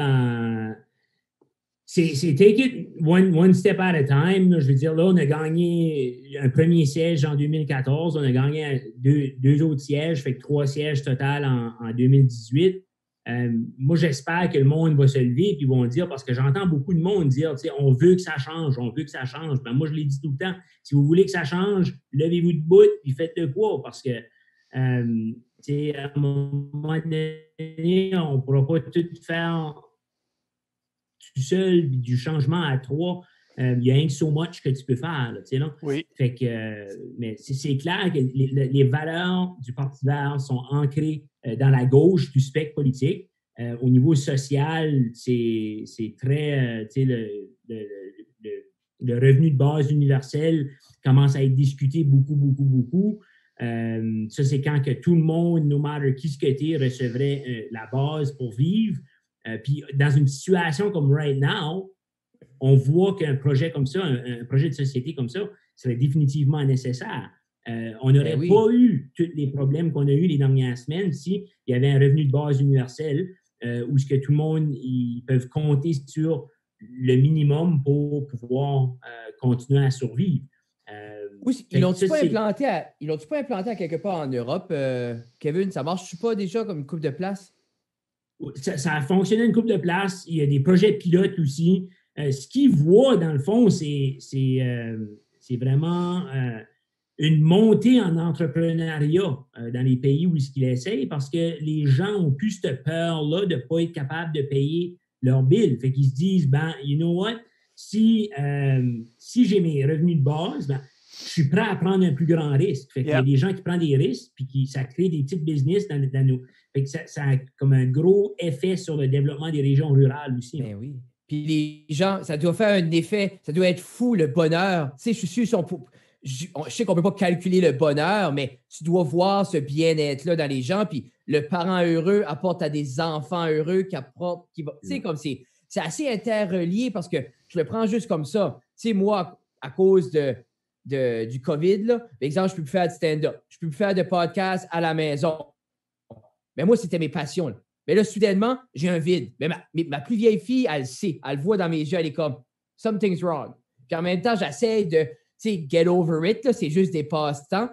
c'est take it one step at a time. Là. Je veux dire, là, on a gagné un premier siège en 2014. On a gagné deux autres sièges, fait que 3 sièges total en 2018. Moi, j'espère que le monde va se lever et vont dire, parce que j'entends beaucoup de monde dire, tu sais, on veut que ça change. Ben, moi, je l'ai dit tout le temps. Si vous voulez que ça change, levez-vous debout et faites le quoi, parce que à un moment donné, on ne pourra pas tout faire tout seul, du changement à 3. Il y a rien que so much que tu peux faire. Là, non? Oui. Fait que, mais c'est clair que les valeurs du Parti vert sont ancrées dans la gauche du spectre politique. Au niveau social, c'est très, le revenu de base universel commence à être discuté beaucoup. Ça, c'est quand que tout le monde, no matter qui ce que tu es, recevrait la base pour vivre. Puis dans une situation comme right now, on voit qu'un projet comme ça, un projet de société comme ça, serait définitivement nécessaire. On n'aurait pas eu tous les problèmes qu'on a eu les dernières semaines s'il y avait un revenu de base universel où ce que tout le monde, ils peuvent compter sur le minimum pour pouvoir continuer à survivre. Ils l'ont-tu pas implanté à quelque part en Europe, Kevin? Ça marche-tu pas déjà comme une coupe de place? Ça a fonctionné une couple de places. Il y a des projets pilotes aussi. Ce qu'ils voient, dans le fond, c'est vraiment une montée en entrepreneuriat dans les pays où ils essayent parce que les gens ont plus cette peur-là de ne pas être capables de payer leur bill. Fait qu'ils se disent, you know what? Si j'ai mes revenus de base, je suis prêt à prendre un plus grand risque. Fait qu'il y a des gens qui prennent des risques puis ça crée des petits business dans nos... Fait que ça a comme un gros effet sur le développement des régions rurales aussi. Ben oui. Puis les gens, ça doit faire un effet, ça doit être fou, le bonheur. Tu sais, je suis sûr, je sais qu'on ne peut pas calculer le bonheur, mais tu dois voir ce bien-être-là dans les gens. Puis le parent heureux apporte à des enfants heureux tu sais, comme c'est assez interrelié parce que je le prends juste comme ça. Tu sais, moi, à cause du COVID, là, par exemple, je ne peux plus faire de stand-up, je ne peux plus faire de podcast à la maison. Mais moi, c'était mes passions. Là. Mais là, soudainement, j'ai un vide. Mais ma plus vieille fille, elle le sait. Elle le voit dans mes yeux. Elle est comme, something's wrong. Puis en même temps, j'essaie de, get over it. Là, c'est juste des passe-temps.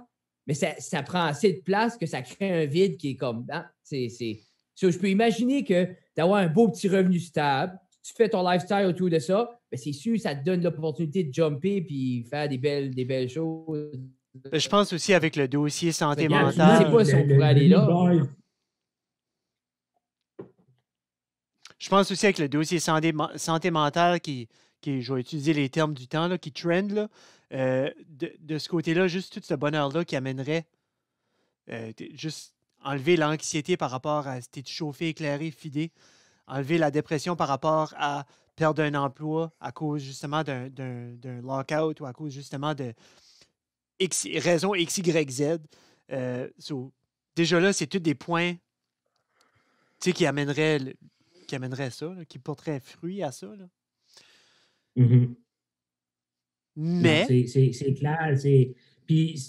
Mais ça prend assez de place que ça crée un vide qui est comme, je peux imaginer que d'avoir un beau petit revenu stable, tu fais ton lifestyle autour de ça, ben c'est sûr, ça te donne l'opportunité de jumper puis faire des belles choses. Je pense aussi avec le dossier santé mentale. Je ne sais pas si on pourrait aller là. Je pense aussi avec le dossier santé mentale qui, je vais utiliser les termes du temps, là, qui trend, là, de ce côté-là, juste tout ce bonheur-là qui amènerait juste enlever l'anxiété par rapport à si tu es chauffé, éclairé, fidé, enlever la dépression par rapport à perdre un emploi à cause justement d'un lockout ou à cause justement raison X, Y, Z. Déjà là, c'est tous des points qui amèneraient ça, là, qui porteraient fruit à ça. Là. Mm-hmm. Mais. Non, c'est clair. Puis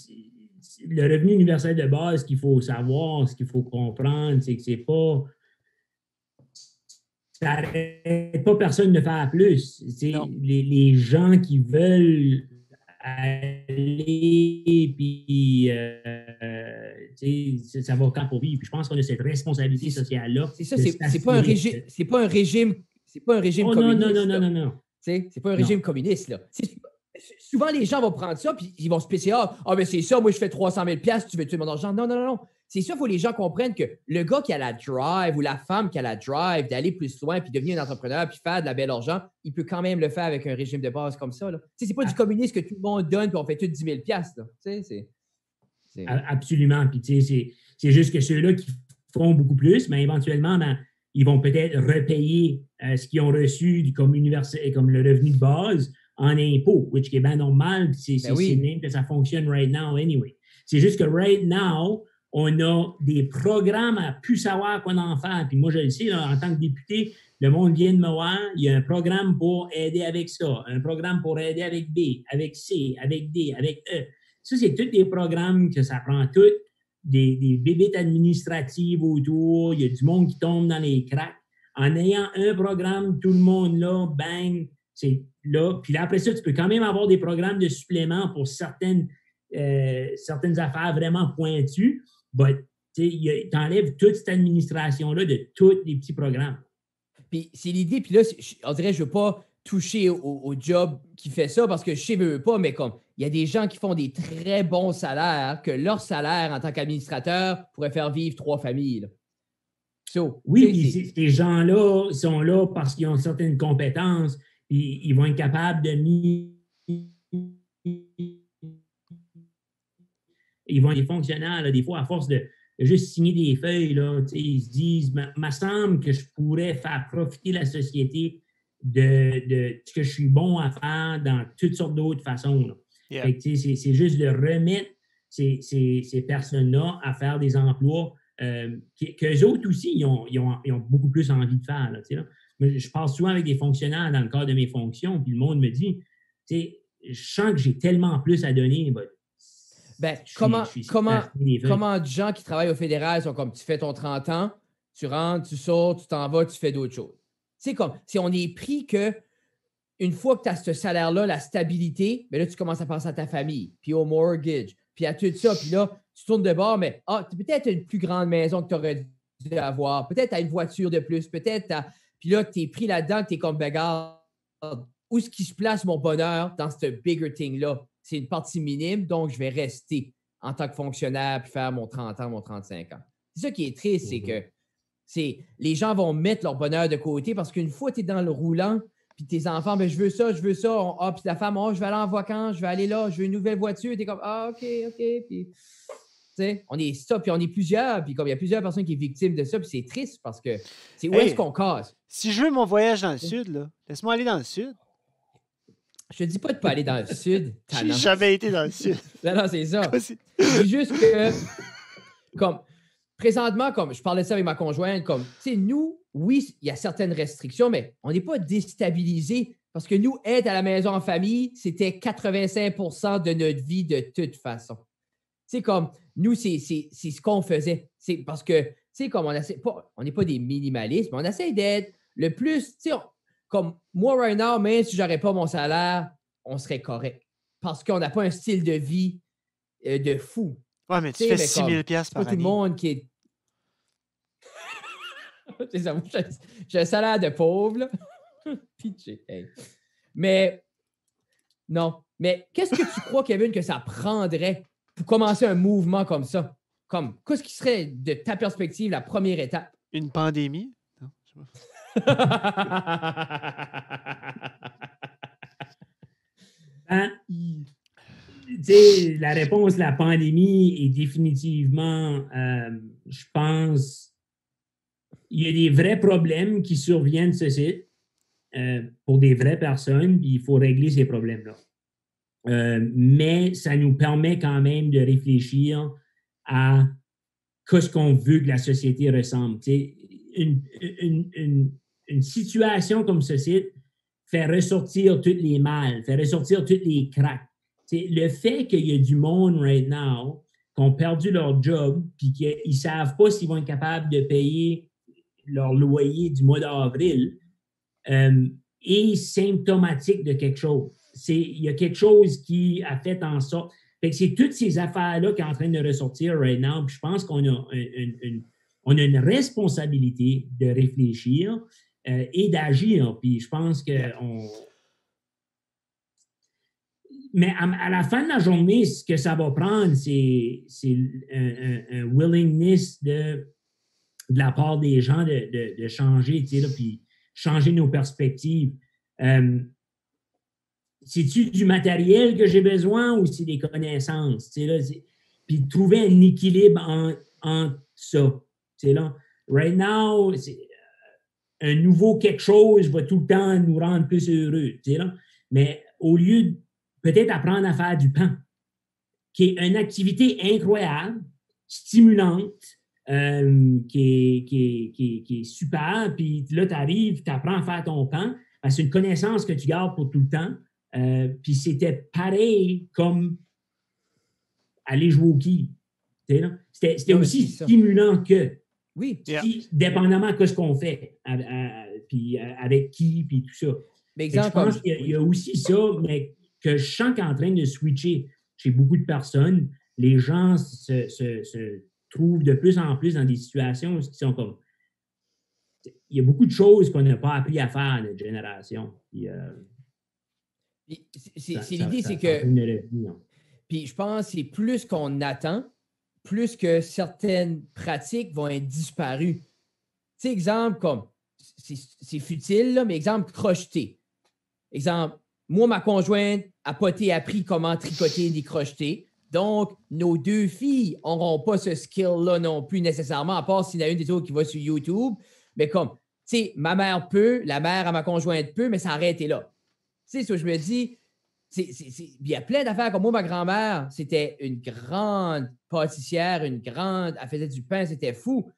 le revenu universel de base, ce qu'il faut savoir, ce qu'il faut comprendre, c'est que c'est pas. Ça n'arrête pas personne de faire plus. Les gens qui veulent aller, puis ça va quand pour vivre. Puis je pense qu'on a cette responsabilité sociale-là. C'est ça, c'est pas un régime. C'est pas un régime communiste. Non. C'est pas un régime communiste, là. Souvent, les gens vont prendre ça, puis ils vont se pisser. Ah, mais c'est ça, moi, je fais 300 000 $, tu veux tuer mon argent? Non. C'est ça, il faut que les gens comprennent que le gars qui a la drive ou la femme qui a la drive d'aller plus loin, puis devenir un entrepreneur, puis faire de la belle argent, il peut quand même le faire avec un régime de base comme ça. C'est pas du communisme que tout le monde donne, puis on fait tout 10 000 $. Absolument. Puis, c'est juste que ceux-là qui font beaucoup plus, mais éventuellement, ils vont peut-être repayer ce qu'ils ont reçu comme le revenu de base en impôts, which est bien normal. C'est même que ça fonctionne right now anyway. C'est juste que right now, on a des programmes à plus savoir quoi en faire. Puis moi, je le sais, là, en tant que député, le monde vient de me voir, il y a un programme pour aider avec ça, un programme pour aider avec B, avec C, avec D, avec E. Ça, c'est tous des programmes que ça prend tout, des bébites administratives autour, il y a du monde qui tombe dans les cracks. En ayant un programme, tout le monde là, bang, c'est là. Puis là, après ça, tu peux quand même avoir des programmes de supplément pour certaines affaires vraiment pointues. Tu enlèves toute cette administration-là de tous les petits programmes. Puis c'est l'idée, puis là, on dirait que je ne veux pas toucher au job qui fait ça parce que je sais pas, mais comme il y a des gens qui font des très bons salaires, que leur salaire en tant qu'administrateur pourrait faire vivre 3 familles. Oui, ces gens-là sont là parce qu'ils ont certaines compétences, ils vont être capables de ils vont être des fonctionnaires, là, des fois, à force de juste signer des feuilles, là, ils se disent, me semble que je pourrais faire profiter la société de ce que je suis bon à faire dans toutes sortes d'autres façons. Là. Yeah. Fait que, c'est juste de remettre ces personnes-là à faire des emplois qu'eux autres aussi, ils ont beaucoup plus envie de faire. Là, là. Je parle souvent avec des fonctionnaires dans le cadre de mes fonctions, puis le monde me dit, je sens que j'ai tellement plus à donner. Comment de gens qui travaillent au fédéral sont comme tu fais ton 30 ans, tu rentres, tu sors, tu t'en vas, tu fais d'autres choses. C'est comme si on est pris que une fois que tu as ce salaire-là, la stabilité, mais là, tu commences à penser à ta famille, puis au mortgage, puis à tout ça, puis là, tu tournes de bord, mais peut-être une plus grande maison que tu aurais dû avoir, peut-être tu as une voiture de plus, peut-être puis là, tu es pris là-dedans, tu es comme, regarde, où est-ce qu'il se place mon bonheur dans ce bigger thing-là? C'est une partie minime, donc je vais rester en tant que fonctionnaire puis faire mon 30 ans, mon 35 ans. C'est ça qui est triste, c'est que les gens vont mettre leur bonheur de côté parce qu'une fois tu es dans le roulant, puis tes enfants, je veux ça. Puis la femme, je vais aller en vacances, je vais aller là, je veux une nouvelle voiture. Tu es comme, OK. Puis, on est ça, puis on est plusieurs, puis comme il y a plusieurs personnes qui sont victimes de ça, puis c'est triste parce que c'est où est-ce qu'on casse? Si je veux mon voyage dans le sud, là, laisse-moi aller dans le sud. Je te dis pas de pas aller dans le sud. J'ai jamais été dans le sud. Non, c'est ça. C'est juste que, comme, présentement, comme je parlais de ça avec ma conjointe, comme, tu sais, nous, oui, il y a certaines restrictions, mais on n'est pas déstabilisés parce que nous, être à la maison en famille, c'était 85% de notre vie de toute façon. Tu sais, comme, nous, c'est ce qu'on faisait. C'est parce que, tu sais, comme on n'est pas des minimalistes, mais on essaie d'être le plus, tu sais, comme moi, right now, même si je n'aurais pas mon salaire, on serait correct. Parce qu'on n'a pas un style de vie de fou. Ouais, mais tu fais 6 000 $ par année. C'est pas tout le monde qui est... C'est ça, j'ai un salaire de pauvre, là. Pitché. Hey. Mais, non. Mais qu'est-ce que tu crois, Kevin, que ça prendrait pour commencer un mouvement comme ça? Comme, qu'est-ce qui serait, de ta perspective, la première étape? Une pandémie? Non, je sais pas. La réponse, la pandémie est définitivement, je pense, il y a des vrais problèmes qui surviennent de ce site pour des vraies personnes, puis il faut régler ces problèmes-là. mais ça nous permet quand même de réfléchir à ce qu'on veut que la société ressemble. Une situation comme ceci fait ressortir tous les mâles, fait ressortir tous les cracks. Le fait qu'il y a du monde right now qui ont perdu leur job puis qu'ils ne savent pas s'ils vont être capables de payer leur loyer du mois d'avril est symptomatique de quelque chose. Il y a quelque chose qui a fait en sorte... Fait que c'est toutes ces affaires-là qui sont en train de ressortir right now. Puis je pense qu'on a une responsabilité de réfléchir et d'agir. Puis je pense que Mais à la fin de la journée, ce que ça va prendre, c'est un willingness de la part des gens de changer, tu sais, là, puis changer nos perspectives. C'est-tu du matériel que j'ai besoin ou c'est des connaissances? Tu sais, là, puis trouver un équilibre en ça. Tu sais, là, right now, un nouveau quelque chose va tout le temps nous rendre plus heureux. Tu sais, là. Mais au lieu de peut-être apprendre à faire du pain, qui est une activité incroyable, stimulante, qui est super, puis là, tu arrives, tu apprends à faire ton pain, c'est une connaissance que tu gardes pour tout le temps, puis c'était pareil comme aller jouer au quilles. C'était aussi stimulant que, dépendamment de ce qu'on fait, puis avec qui, puis tout ça. Je pense qu'il y a aussi ça, mais que je sens qu'il est en train de switcher chez beaucoup de personnes. Les gens se trouvent de plus en plus dans des situations qui sont comme... Il y a beaucoup de choses qu'on n'a pas appris à faire, notre génération. Puis, l'idée, c'est que... Puis je pense que c'est plus qu'on attend, plus que certaines pratiques vont être disparues. Tu sais, exemple, comme... C'est futile, là, mais exemple, crocheter. Exemple, moi, ma conjointe a pas appris comment tricoter ni crocheter. Donc, nos deux filles n'auront pas ce skill-là non plus nécessairement, à part s'il y en a une des autres qui va sur YouTube. Mais comme, tu sais, ma mère peut, la mère à ma conjointe peut, mais ça arrête là. Tu sais, ça, je me dis, il y a plein d'affaires comme moi, ma grand-mère, c'était une grande pâtissière, elle faisait du pain, c'était fou.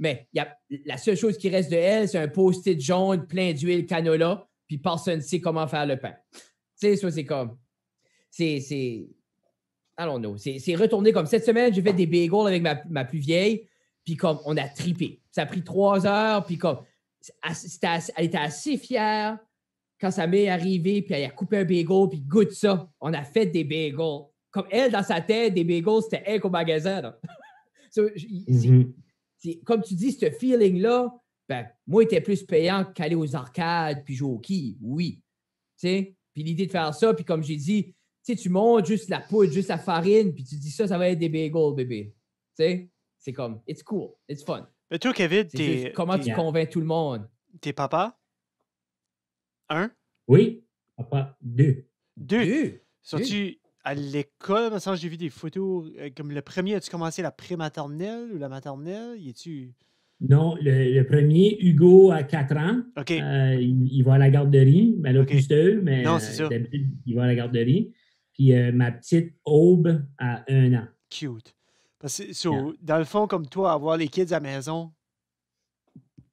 Mais la seule chose qui reste de elle, c'est un post-it jaune plein d'huile canola, puis personne ne sait comment faire le pain. Tu sais, ça, c'est comme... I don't know. C'est retourné comme cette semaine, j'ai fait des bagels avec ma plus vieille, puis comme on a tripé. Ça a pris 3 heures, puis comme elle était assez fière quand ça m'est arrivé, puis elle a coupé un bagel, puis goûte ça. On a fait des bagels. Comme elle, dans sa tête, des bagels, c'était elle qu'au magasin. So, comme tu dis, ce feeling-là, ben, moi, il était plus payant qu'aller aux arcades puis jouer au quilles. Oui. Tu sais? Puis l'idée de faire ça, puis comme j'ai dit, tu sais, tu montes juste la poudre, juste la farine, puis tu dis ça va être des bagels, bébé. Tu sais? C'est comme, it's cool, it's fun. Mais toi, Kevin, comment tu convaincs tout le monde? T'es papa? 1? Oui, papa. 2. 2? Sont-tu à l'école? Il me semble que j'ai vu des photos. Comme le premier, as-tu commencé la pré-maternelle ou la maternelle? Non, le premier, Hugo, a 4 ans. Okay. Il va à la garderie. Mais là, plus d'eux, mais non, c'est ça. D'habitude, il va à la garderie. Puis ma petite Aube a 1 an. Cute. Parce que, dans le fond, comme toi, avoir les kids à la maison,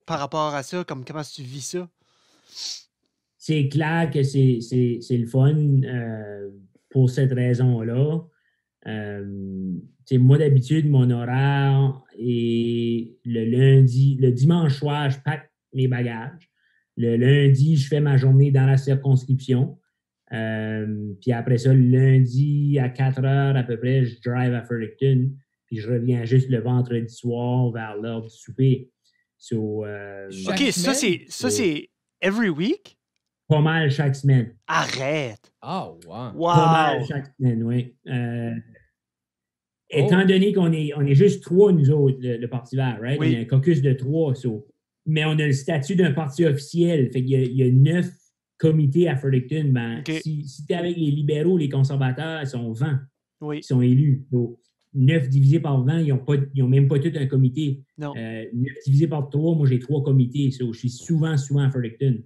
par rapport à ça, comment tu vis ça? C'est clair que c'est le fun pour cette raison-là. Moi, d'habitude, mon horaire est le dimanche soir, je pack mes bagages. Le lundi, je fais ma journée dans la circonscription. Puis après ça, le lundi à 4 heures à peu près, je drive à Fredericton. Puis je reviens juste le vendredi soir vers l'heure du souper. OK, ça, c'est every week? Pas mal chaque semaine. Arrête! Oh, wow! Pas mal chaque semaine, oui. Étant donné qu'on est juste 3, nous autres, le Parti vert, right? Oui. On a un caucus de 3, mais on a le statut d'un parti officiel. Fait qu'il y a 9 comités à Fredericton. Si tu es avec les libéraux, les conservateurs, ils sont 20 qui sont élus. Donc, 9 divisé par 20, ils n'ont même pas tout un comité. Non. 9 divisé par 3, moi, j'ai 3 comités. Je suis souvent à Fredericton.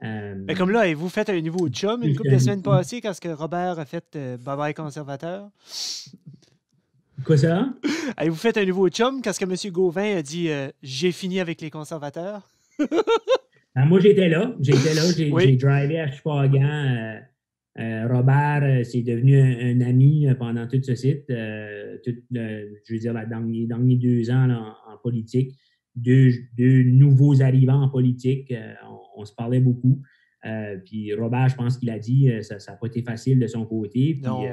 Mais comme là, avez-vous fait un nouveau chum une couple de semaines passées quand Robert a fait Bye-bye conservateur? Quoi ça? Avez-vous fait un nouveau chum quand M. Gauvin a dit j'ai fini avec les conservateurs? Moi, j'étais là. J'ai Oui. drivé à Sheboygan. Robert, c'est devenu un ami pendant tout ce site. Je veux dire, les derniers 2 ans là, en politique. Deux nouveaux arrivants en politique. On se parlait beaucoup. Puis Robert, je pense qu'il a dit ça n'a pas été facile de son côté. Puis, Non.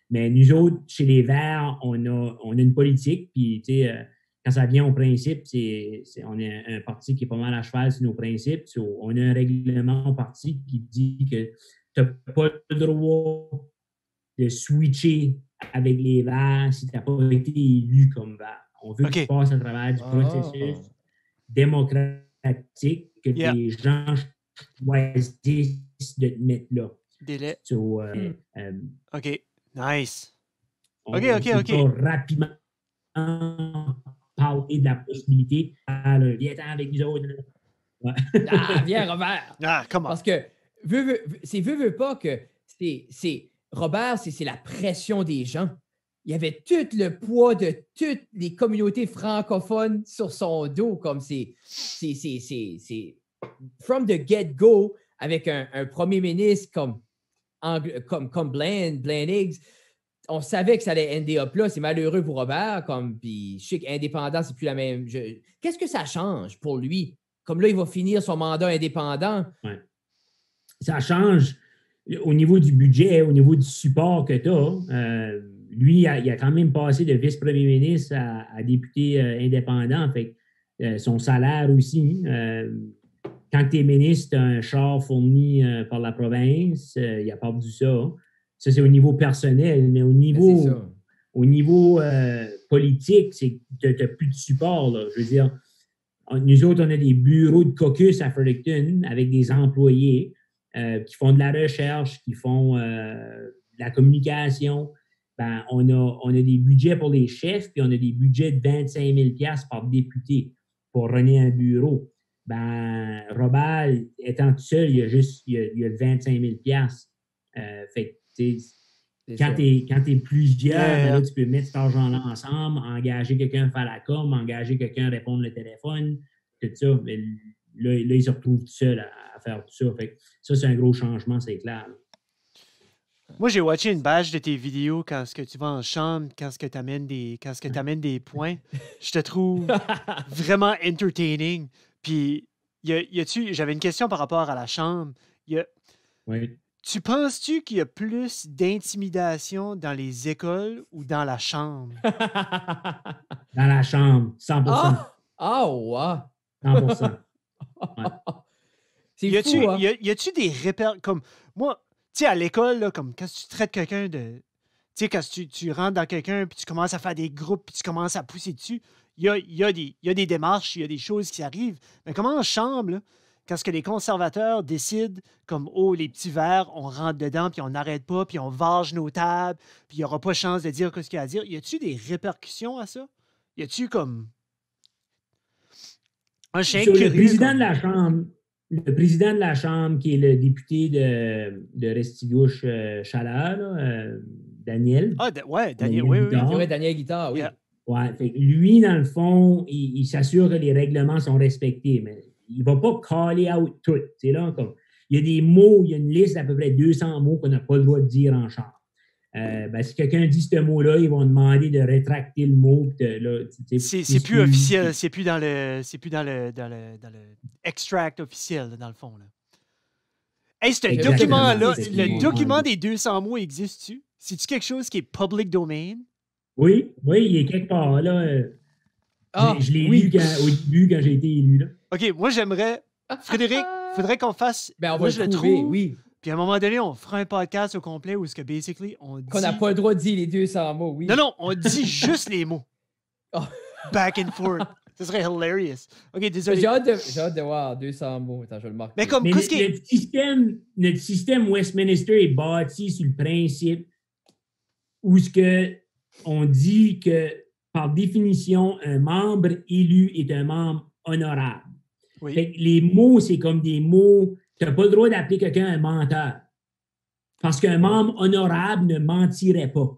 mais nous autres, chez les Verts, on a une politique. Puis, tu sais, quand ça vient au principe, on est un parti qui est pas mal à cheval sur nos principes. On a un règlement au parti qui dit que tu n'as pas le droit de switcher avec les Verts si tu n'as pas été élu comme Vert. On veut que tu passes à travers du processus démocratique, que les gens choisissent de te mettre là. Délai. OK. Nice. OK. Rapidement parler de la possibilité de viens avec nous autres. Ouais. Viens, Robert. Comment? Parce que veut pas que Robert, c'est la pression des gens. Il y avait tout le poids de toutes les communautés francophones sur son dos, comme c'est from the get-go, avec un premier ministre comme Blaine Higgs. On savait que ça allait ender up là. C'est malheureux pour Robert. Puis je sais qu'indépendant, c'est plus la même. Qu'est-ce que ça change pour lui? Comme là, il va finir son mandat indépendant. Ouais. Ça change au niveau du budget, au niveau du support que tu as. Lui, il a quand même passé de vice-premier ministre à député indépendant. Fait son salaire aussi. Quand tu es ministre, tu as un char fourni par la province. Il a perdu ça. Ça, c'est au niveau personnel. Mais au niveau politique, tu n'as plus de support. Là. Je veux dire, nous autres, on a des bureaux de caucus à Fredericton avec des employés qui font de la recherche, qui font de la communication. Ben, on a des budgets pour les chefs, puis on a des budgets de 25 000 $ par député pour runner un bureau. Ben, Robert, étant tout seul, il y a 25 000 $. Fait que, quand tu es plusieurs, ben là, tu peux mettre cet argent-là ensemble, engager quelqu'un à faire la com, engager quelqu'un à répondre le téléphone, tout ça. Mais là, il se retrouve tout seul à faire tout ça. Fait que ça, c'est un gros changement, c'est clair. Moi, j'ai watché une batch de tes vidéos quand ce que tu vas en chambre, quand ce que tu amènes des points. Je te trouve vraiment entertaining. Puis, j'avais une question par rapport à la chambre. Oui. Tu penses-tu qu'il y a plus d'intimidation dans les écoles ou dans la chambre? Dans la chambre, 100%. Ouais. 100%. Ouais. C'est fou, hein? Y a-tu des repères comme moi? Tu sais, à l'école, là, comme quand tu traites quelqu'un de... Tu sais, quand tu rentres dans quelqu'un puis tu commences à faire des groupes puis tu commences à pousser dessus, il y a des démarches, il y a des choses qui arrivent. Mais comment en chambre, là, quand ce que les conservateurs décident comme, oh, les petits verres, on rentre dedans puis on n'arrête pas puis on varge nos tables puis il n'y aura pas chance de dire ce qu'il y a à dire, y a-tu des répercussions à ça? Y a-tu comme... Un chien curieux, le président de la Chambre, qui est le député de Restigouche Chaleur, Daniel. Daniel, oui. Daniel Guitard, oui. Yeah. Ouais, fait, lui, dans le fond, il s'assure que les règlements sont respectés, mais il ne va pas caller out tout. Là, comme, il y a des mots, il y a une liste d'à peu près 200 mots qu'on n'a pas le droit de dire en Chambre. Si quelqu'un dit ce mot-là, ils vont demander de rétracter le mot. C'est plus officiel, c'est plus dans le extract officiel, dans le fond. Là. Hey, ce document-là, le document des 200 mots existe-tu? C'est-tu quelque chose qui est public domain? Oui, il est quelque part. Là, je l'ai lu au début quand j'ai été élu. Là. OK, moi j'aimerais... Frédéric, il faudrait qu'on fasse... Ben, on va le trouver, oui. Puis à un moment donné, on fera un podcast au complet où est-ce que basically on dit... Qu'on n'a pas le droit de dire les 200 mots, oui. Non, on dit juste les mots. Back and forth. Ce serait hilarious. OK, désolé. J'ai hâte de voir 200 mots. Attends, je vais le marquer. Mais comme, notre système Westminster est bâti sur le principe où on dit que, par définition, un membre élu est un membre honorable. Oui. Fait que les mots, c'est comme des mots tu n'as pas le droit d'appeler quelqu'un un menteur. Parce qu'un membre honorable ne mentirait pas.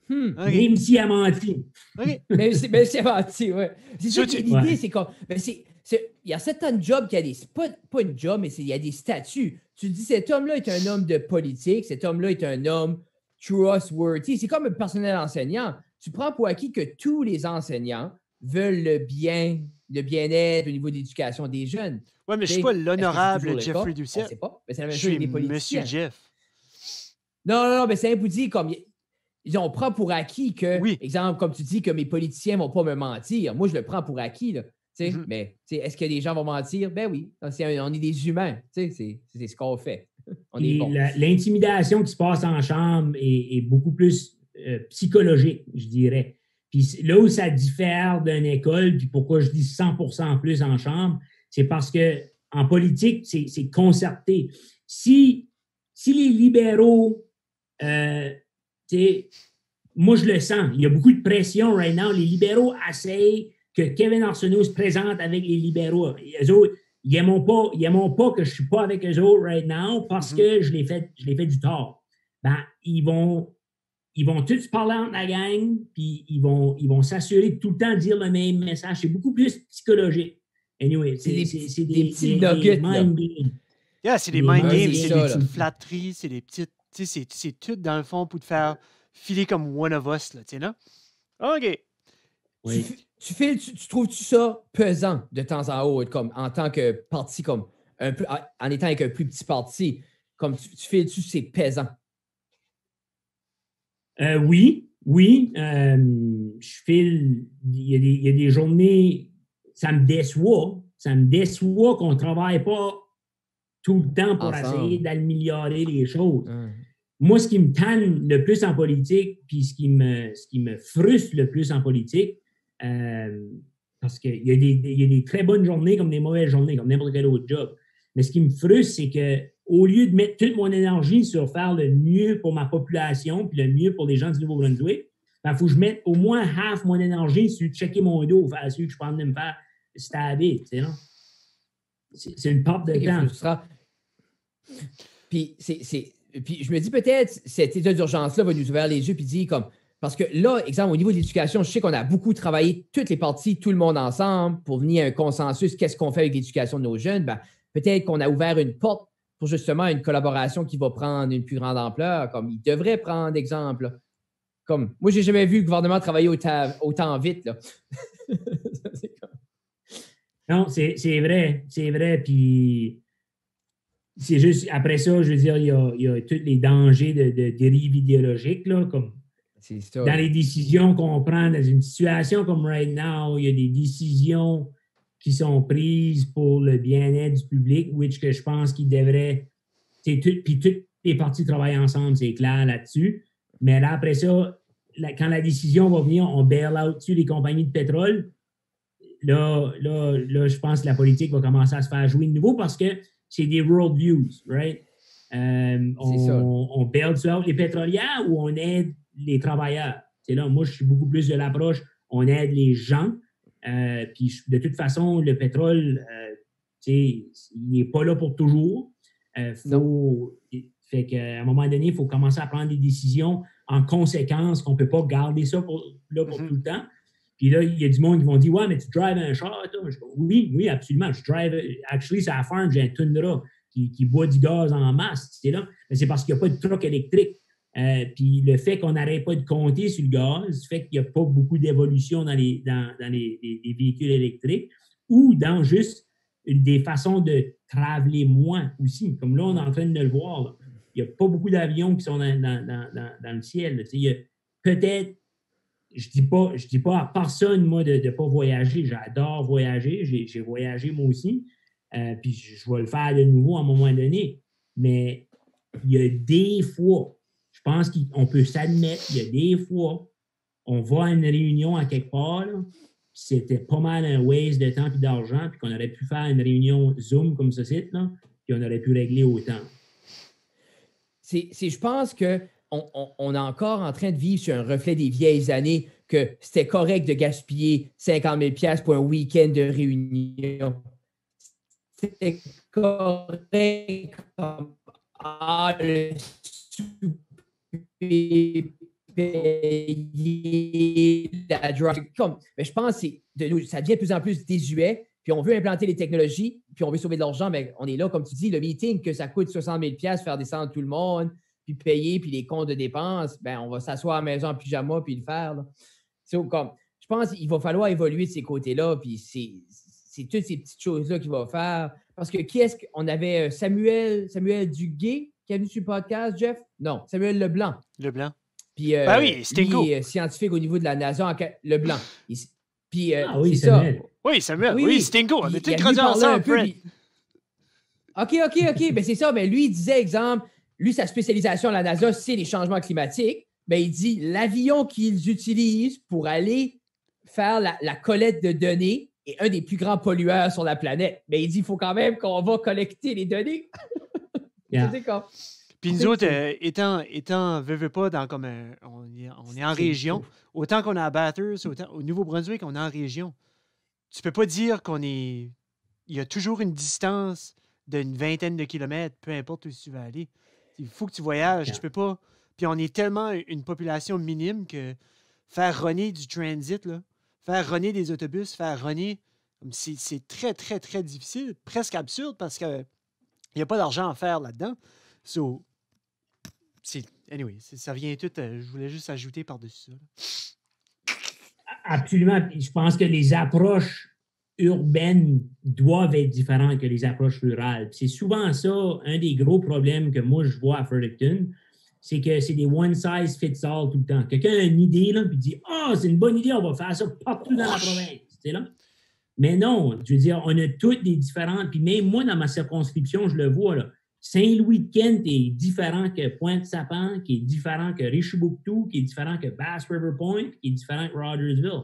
Okay. Même s'il a menti. OK. Même si a menti, oui. C'est ça qui est l'idée, Ouais. c'est comme. Il y a certains jobs qui a des. Pas une job, mais il y a des statuts. Tu te dis, cet homme-là est un homme de politique, cet homme-là est un homme trustworthy. C'est comme un personnel enseignant. Tu prends pour acquis que tous les enseignants veulent le bien-être au niveau de l'éducation des jeunes. Ouais, mais je ne suis pas l'honorable Jeffrey On Doucet. ne sait pas. Mais c'est la Je même chose avec suis les politiciens. Monsieur Jeff. Non, mais c'est un peu dit comme. On prend pour acquis que, Oui. exemple, comme tu dis, que mes politiciens ne vont pas me mentir. Moi, je le prends pour acquis. Là, Mais est-ce que les gens vont mentir? Ben oui. On est des humains. C'est ce qu'on fait. On est bon. L'intimidation qui se passe en chambre est beaucoup plus psychologique, je dirais. Puis là où ça diffère d'une école, puis pourquoi je dis 100% plus en chambre, c'est parce qu'en politique, c'est concerté. Si les libéraux... moi, je le sens. Il y a beaucoup de pression right now. Les libéraux essayent que Kevin Arsenault se présente avec les libéraux. Eux autres, ils n'aiment pas que je ne suis pas avec eux autres right now parce que je l'ai fait du tort. Ben, ils vont tous parler entre la gang, puis ils vont s'assurer de tout le temps dire le même message. C'est beaucoup plus psychologique. Anyway, c'est des petits nuggets. mind games. Yeah, c'est des mind games, c'est des là. petites flatteries, c'est des petites... C'est tout dans le fond pour te faire filer comme one of us, là, tu sais, là? OK. Oui. Tu trouves-tu ça pesant de temps en autre, comme en tant que parti, comme un peu, en étant avec un plus petit parti, comme tu files-tu c'est pesant? Oui. Je file, il y a des journées, ça me déçoit qu'on ne travaille pas tout le temps pour essayer d'améliorer les choses. Moi, ce qui me tanne le plus en politique, puis ce qui me frustre le plus en politique, parce qu'il y a des très bonnes journées comme des mauvaises journées, comme n'importe quel autre job. Mais ce qui me frustre, c'est qu'au lieu de mettre toute mon énergie sur faire le mieux pour ma population, puis le mieux pour les gens du Nouveau-Brunswick, il faut que je mette au moins half mon énergie sur checker mon dos, faire celui que je suis en train de me faire stabber. Tu sais, non? C'est une perte de temps. Puis je me dis peut-être cet état d'urgence-là va nous ouvrir les yeux puis dire comme. Parce que là, exemple, au niveau de l'éducation, je sais qu'on a beaucoup travaillé, toutes les parties, tout le monde ensemble, pour venir à un consensus, qu'est-ce qu'on fait avec l'éducation de nos jeunes. Ben, peut-être qu'on a ouvert une porte pour justement une collaboration qui va prendre une plus grande ampleur, comme il devrait prendre exemple. Comme, moi, je n'ai jamais vu le gouvernement travailler autant vite. Là. Non, c'est vrai, puis c'est juste, après ça, je veux dire, il y a tous les dangers de dérive idéologique, là, comme dans les décisions qu'on prend dans une situation comme right now, il y a des décisions qui sont prises pour le bien-être du public, which que je pense qu'ils devraient, puis toutes les parties travaillent ensemble, c'est clair là-dessus, mais là, après ça, quand la décision va venir, on bail out dessus les compagnies de pétrole. Là, je pense que la politique va commencer à se faire jouer de nouveau parce que c'est des world views, right? On bail out les pétrolières ou on aide les travailleurs. C'est là, moi, je suis beaucoup plus de l'approche, on aide les gens. Puis de toute façon, le pétrole, il n'est pas là pour toujours. Fait qu'à un moment donné, il faut commencer à prendre des décisions en conséquence qu'on ne peut pas garder ça pour tout le temps. Puis là, il y a du monde qui vont dire « Ouais, mais tu drives un char, toi? » Oui, absolument. Je drive, actually, c'est à la ferme, j'ai un Tundra qui boit du gaz en masse. C'est là. Mais c'est parce qu'il n'y a pas de truck électrique. Puis le fait qu'on n'arrête pas de compter sur le gaz fait qu'il n'y a pas beaucoup d'évolution dans les véhicules électriques ou dans juste des façons de traveler moins aussi. Comme là, on est en train de le voir. Là. Il n'y a pas beaucoup d'avions qui sont dans le ciel. Il y a peut-être, je dis pas à personne, moi, de ne pas voyager. J'adore voyager. J'ai voyagé moi aussi. Puis je vais le faire de nouveau à un moment donné. Mais il y a des fois, je pense qu'on peut s'admettre, il y a des fois, on va à une réunion à quelque part, là, c'était pas mal un waste de temps et d'argent, puis qu'on aurait pu faire une réunion Zoom comme ceci, là, puis on aurait pu régler autant. Je pense qu'on est encore en train de vivre sur un reflet des vieilles années que c'était correct de gaspiller 50 000 $ pour un week-end de réunion. c'est correct comme le payer la drug. Mais je pense que ça devient de plus en plus désuet. Puis on veut implanter les technologies, puis on veut sauver de l'argent, mais on est là, comme tu dis, le meeting, que ça coûte 60 000 $ faire descendre tout le monde, puis payer, puis les comptes de dépenses, ben on va s'asseoir à la maison en pyjama, puis le faire. Comme, je pense qu'il va falloir évoluer de ces côtés-là, puis c'est toutes ces petites choses-là qu'il va faire. Parce que qui est-ce qu'on avait? Samuel Duguay qui est venu sur le podcast, Jeff? Non, Samuel Leblanc. Leblanc. Puis, ben oui, Stinko. Lui, scientifique au niveau de la NASA, Leblanc. Puis, oui, c'est Samuel. ça. Oui, Samuel. Oui, Stinko. On a tous grandi ensemble, Fred. OK. Ben, c'est ça. Ben, lui, il disait, exemple, lui, sa spécialisation à la NASA, c'est les changements climatiques. Ben, il dit l'avion qu'ils utilisent pour aller faire la collecte de données est un des plus grands pollueurs sur la planète. Mais il dit il faut quand même qu'on va collecter les données. Yeah. Puis nous autres, étant veut pas, dans comme on est en région, autant qu'on est à Bathurst, autant au Nouveau-Brunswick, on est en région. Tu peux pas dire qu'on est... Il y a toujours une distance d'une vingtaine de kilomètres, peu importe où tu vas aller. Il faut que tu voyages, tu peux pas... Puis on est tellement une population minime que faire runner du transit, là, faire runner des autobus, faire runner... C'est très, très, très difficile, presque absurde parce qu'il n'y a pas d'argent à faire là-dedans. So, anyway, ça vient tout... je voulais juste ajouter par-dessus ça. Absolument. Je pense que les approches urbaines doivent être différentes que les approches rurales. C'est souvent ça, un des gros problèmes que moi, je vois à Fredericton, c'est que c'est des one size fits all tout le temps. Quelqu'un a une idée, là, puis dit « Ah, c'est une bonne idée, on va faire ça partout dans la province. » Là. Mais non, je veux dire, on a toutes des différentes... Puis même moi, dans ma circonscription, je le vois, là. Saint-Louis-de-Kent est différent que Pointe-Sapin, qui est différent que Richelieu-Bouctou, qui est différent que Bass River Point, qui est différent que Rogersville.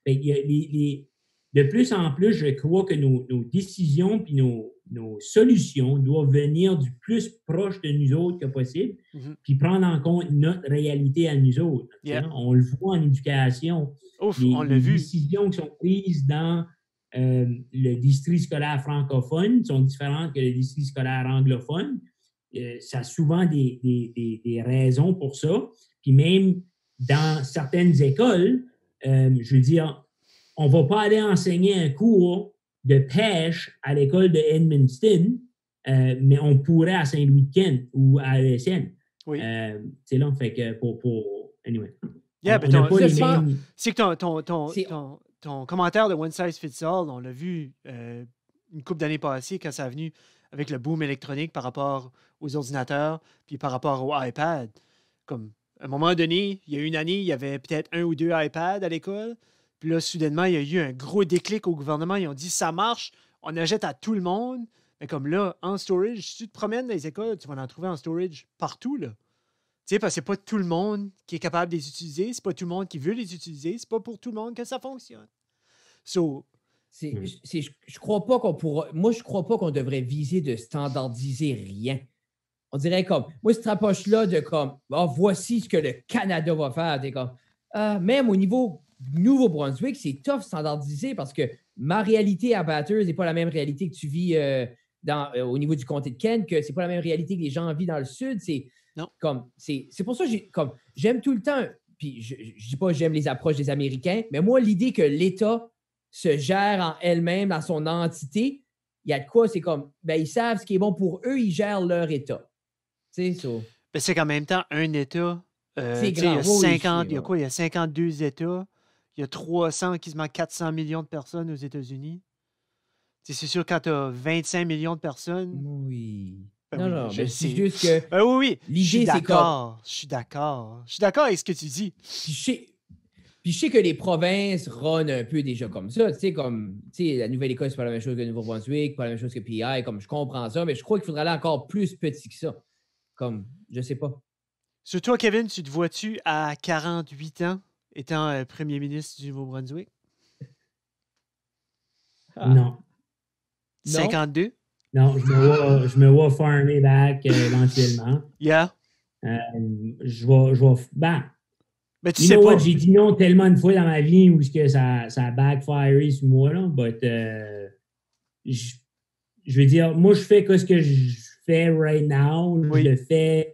Fait qu'il y a de plus en plus, je crois que nos décisions puis nos solutions doivent venir du plus proche de nous autres que possible, puis prendre en compte notre réalité à nous autres. Yeah. On le voit en éducation. On l'a vu. Les décisions qui sont prises dans le district scolaire francophone sont différentes que le district scolaire anglophone. Ça a souvent des raisons pour ça. Puis même dans certaines écoles, je veux dire, on ne va pas aller enseigner un cours de pêche à l'école de Edmundston, mais on pourrait à Saint-Louis-de-Kent ou à l'ESN. Oui. C'est là, fait que pour anyway. Yeah, c'est que ton commentaire de One Size Fits All, on l'a vu une couple d'années passées quand ça a venu avec le boom électronique par rapport aux ordinateurs puis par rapport au iPad. Comme à un moment donné, il y a une année, il y avait peut-être 1 ou 2 iPads à l'école. Puis là, soudainement, il y a eu un gros déclic au gouvernement. Ils ont dit, ça marche, on achète à tout le monde. Mais comme là, en storage, si tu te promènes dans les écoles, tu vas en trouver en storage partout, là. Tu sais, parce que c'est pas tout le monde qui est capable de les utiliser, c'est pas tout le monde qui veut les utiliser, c'est pas pour tout le monde que ça fonctionne. So, je crois pas qu'on pourra... Moi, je crois pas qu'on devrait viser de standardiser rien. On dirait comme... Moi, cette approche-là de comme... Oh, voici ce que le Canada va faire. T'es comme... même au niveau Nouveau-Brunswick, c'est tough standardisé parce que ma réalité à Bathurst n'est pas la même réalité que tu vis au niveau du comté de Kent, que c'est pas la même réalité que les gens vivent dans le sud. C'est pour ça que j'aime tout le temps, puis je dis pas que j'aime les approches des Américains, mais moi, l'idée que l'État se gère en elle-même, dans son entité, il y a de quoi, c'est comme, ben, ils savent ce qui est bon pour eux, ils gèrent leur État. Tu sais, ça. Ben, c'est qu'en même temps, un État, c'est grand. Il y a quoi? Il y a 52 États. Il y a 300, quasiment 400 millions de personnes aux États-Unis. C'est sûr, quand tu as 25 millions de personnes... Oui. Ben non, mais c'est juste que... oui. L'idée, c'est comme... Je suis d'accord avec ce que tu dis. Puis je sais que les provinces run un peu déjà comme ça. Tu sais, la Nouvelle-Écosse, c'est pas la même chose que Nouveau-Brunswick, pas la même chose que PI, comme je comprends ça, mais je crois qu'il faudrait aller encore plus petit que ça. Comme, je sais pas. Sur toi, Kevin, tu te vois-tu à 48 ans étant premier ministre du Nouveau-Brunswick? Non. 52? Non, je me vois farmer back éventuellement. Yeah. Je vais mais tu sais pas. J'ai dit non tellement de fois dans ma vie où ça a backfiré sur moi, là, but je veux dire, moi, je fais ce que je fais right now. Oui. Je le fais...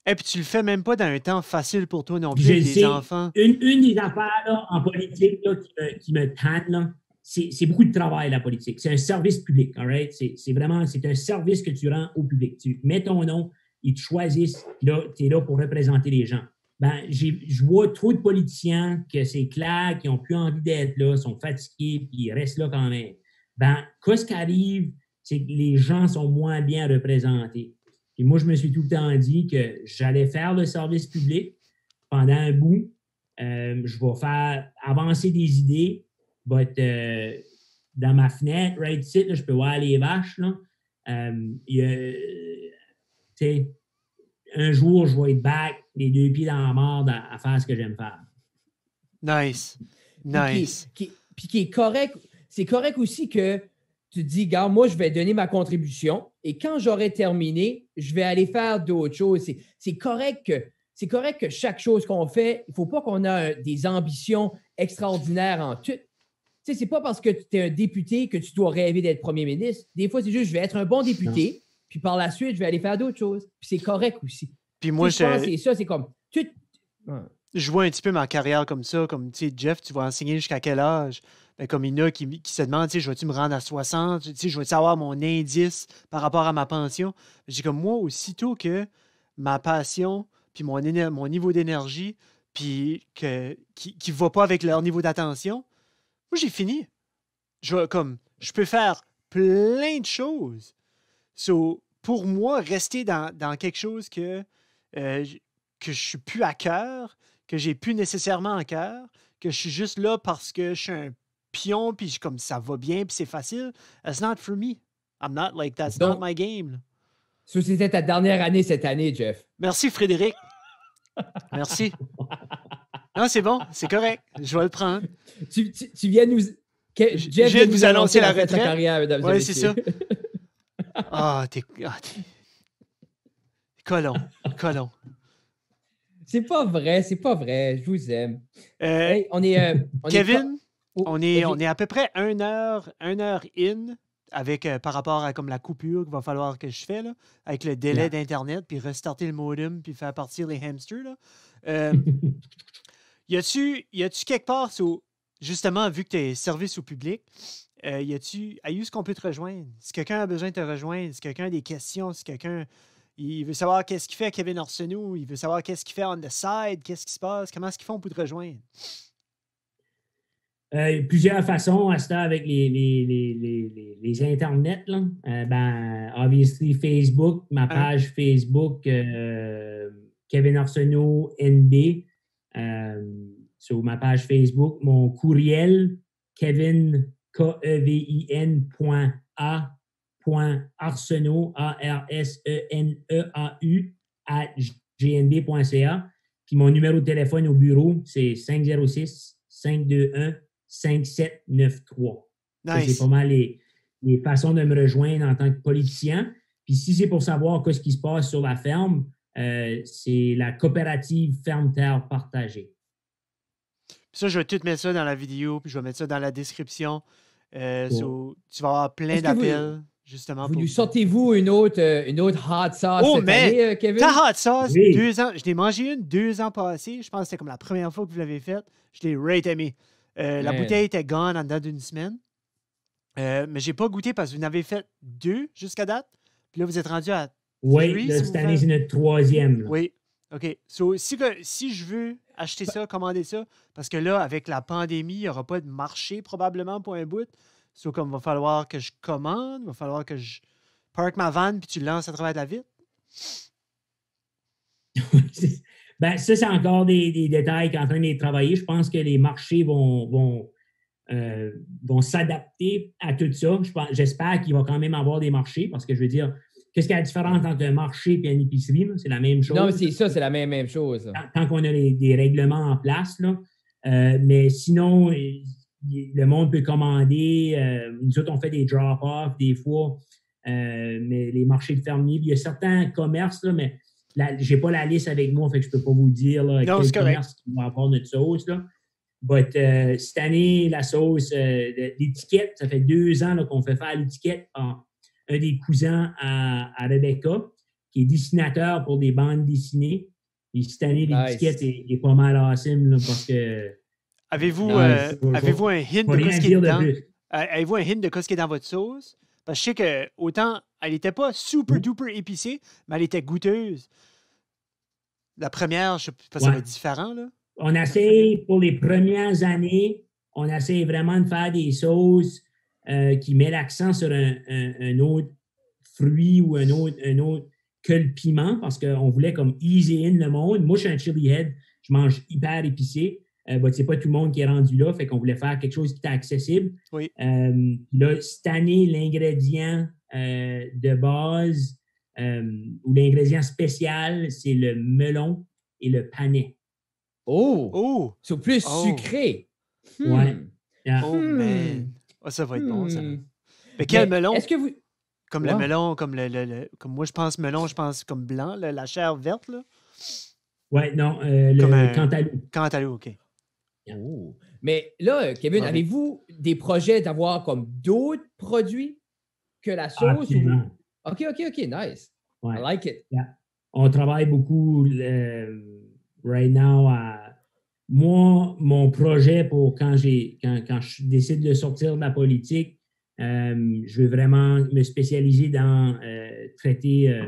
Et puis tu le fais même pas dans un temps facile pour toi non plus, je avec sais, des enfants. une des affaires là, en politique là, qui me tanne, là, c'est beaucoup de travail, la politique. C'est un service public, all right? C'est vraiment, c'est un service que tu rends au public. Tu mets ton nom, ils te choisissent, là, tu es là pour représenter les gens. Ben, je vois trop de politiciens que c'est clair, qui n'ont plus envie d'être là, sont fatigués, puis ils restent là quand même. Ben, qu'est-ce qui arrive, c'est que les gens sont moins bien représentés. Et moi, je me suis tout le temps dit que j'allais faire le service public pendant un bout. Je vais faire avancer des idées, but dans ma fenêtre, right ici, là, je peux voir les vaches. Là. Un jour, je vais être back, les deux pieds dans la merde à faire ce que j'aime faire. Nice. Nice. Puis qui est correct. C'est correct aussi que tu te dis, gars, moi, je vais donner ma contribution et quand j'aurai terminé, je vais aller faire d'autres choses. C'est correct que chaque chose qu'on fait, il ne faut pas qu'on ait des ambitions extraordinaires en tout. Tu sais, c'est pas parce que tu es un député que tu dois rêver d'être premier ministre. Des fois, c'est juste, je vais être un bon député, puis par la suite, je vais aller faire d'autres choses. Puis c'est correct aussi. Puis moi, je pense que c'est ça, c'est comme... Je vois un petit peu ma carrière comme ça, comme, tu sais, Jeff, tu vas enseigner jusqu'à quel âge? Ben, comme il y en a qui se demandent, tu sais, je vais-tu me rendre à 60? Tu sais, je vais-tu avoir mon indice par rapport à ma pension? J'ai comme moi, aussitôt que ma passion, puis mon niveau d'énergie, puis qui ne va pas avec leur niveau d'attention, moi, j'ai fini. Je peux faire plein de choses. So, pour moi, rester dans quelque chose que je suis plus à cœur, que j'ai plus nécessairement à cœur, que je suis juste là parce que je suis un pion, puis comme ça va bien, puis c'est facile. That's not for me. I'm not like, that's not my game. Ça, c'était ta dernière année cette année, Jeff. Merci, Frédéric. Merci. Non, c'est bon, c'est correct. Je vais le prendre. Tu viens nous... Jeff vient de vous annoncer la retraite. Carrière, oui, c'est ça. T'es colon. C'est pas vrai, je vous aime. Hey, Kevin, on est à peu près 1 heure in avec par rapport à comme la coupure qu'il va falloir que je fais là, avec le délai d'Internet, puis restarter le modem, puis faire partir les hamsters. Là. Y a-tu quelque part, justement, vu que tu es service au public, où est-ce qu'on peut te rejoindre? Si quelqu'un a besoin de te rejoindre, si quelqu'un a des questions, si quelqu'un il veut savoir qu'est-ce qu'il fait Kevin Arsenault, il veut savoir qu'est-ce qu'il fait on the side, qu'est-ce qui se passe, comment est-ce qu'ils font pour te rejoindre? Plusieurs façons à ce temps avec les internets. Là. Obviously, Facebook, ma page Facebook, Kevin Arsenault NB. Sur ma page Facebook, mon courriel, Kevin, Kevin.a.arsenault, ARSENEAU, @gnb.ca. Puis mon numéro de téléphone au bureau, c'est 506-521-5793. Nice. C'est pas mal les façons de me rejoindre en tant que politicien. Puis si c'est pour savoir ce qui se passe sur la ferme, c'est la coopérative Ferme-Terre Partagée. Ça, je vais tout mettre ça dans la vidéo, puis je vais mettre ça dans la description. So, tu vas avoir plein d'appels, justement. Vous sortez-vous une autre hot sauce cette année, Kevin? Ta hot sauce, 2 ans. Je l'ai mangé 2 ans passés. Je pense que c'était comme la première fois que vous l'avez faite. Je l'ai right aimé. La bouteille était gone en dedans d'une semaine. Mais je n'ai pas goûté parce que vous en avez fait 2 jusqu'à date. Puis là, vous êtes rendu à 3. Oui, cette année, c'est notre 3e. Là. Oui. OK. So, si je veux acheter ça, commander ça, parce que là, avec la pandémie, il n'y aura pas de marché probablement pour un bout. So, comme il va falloir que je commande, il va falloir que je parque ma vanne puis tu le lances à travers la vitre. Ça, c'est encore des détails qui sont en train de travailler. Je pense que les marchés vont s'adapter à tout ça. J'espère qu'il va quand même avoir des marchés parce que je veux dire, qu'est-ce qu'il y a de différent entre un marché et une épicerie? Là? C'est la même chose. Non, c'est ça, c'est la même chose. Tant qu'on a des règlements en place. Là. Mais sinon, le monde peut commander. Nous autres, on fait des drop-off des fois. Mais les marchés de fermiers, il y a certains commerces, là, mais je n'ai pas la liste avec moi, fait que je ne peux pas vous dire là, quel commerce qui va avoir notre sauce. Là. Cette année, la sauce, l'étiquette, ça fait 2 ans là, qu'on fait faire l'étiquette à un des cousins à Rebecca, qui est dessinateur pour des bandes dessinées. Et cette année, l'étiquette est pas mal awesome là, parce que. Avez-vous un hint Faut de rien ce qui est dire de dedans? plus. Avez-vous un hint de ce qui est dans votre sauce? Parce que je sais que autant elle n'était pas super duper épicée, mais elle était goûteuse. La première, je sais pas, ça va être différent, là. On essaie, pour les premières années, on essaie vraiment de faire des sauces qui mettent l'accent sur un autre fruit ou un autre que le piment, parce qu'on voulait comme easy in le monde. Moi, je suis un chili head, je mange hyper épicé. C'est pas tout le monde qui est rendu là, fait qu'on voulait faire quelque chose qui était accessible. Oui. Là, cette année, l'ingrédient de base ou l'ingrédient spécial, c'est le melon et le panais. Oh! C'est plus sucré. Ouais. Yeah. Oh, man. Oh, ça va être bon, ça. Mais quel melon? Est-ce que vous... Comme le melon, comme comme moi, je pense melon, je pense comme blanc, la chair verte, là. Ouais, non, le cantaloupe. Cantaloupe, OK. Oh. Mais là, Kevin, avez-vous des projets d'avoir comme d'autres produits que la sauce? Absolument. OK, nice. Ouais. I like it. Yeah. On travaille beaucoup right now moi, mon projet pour quand je décide de sortir de la politique, je veux vraiment me spécialiser dans traiter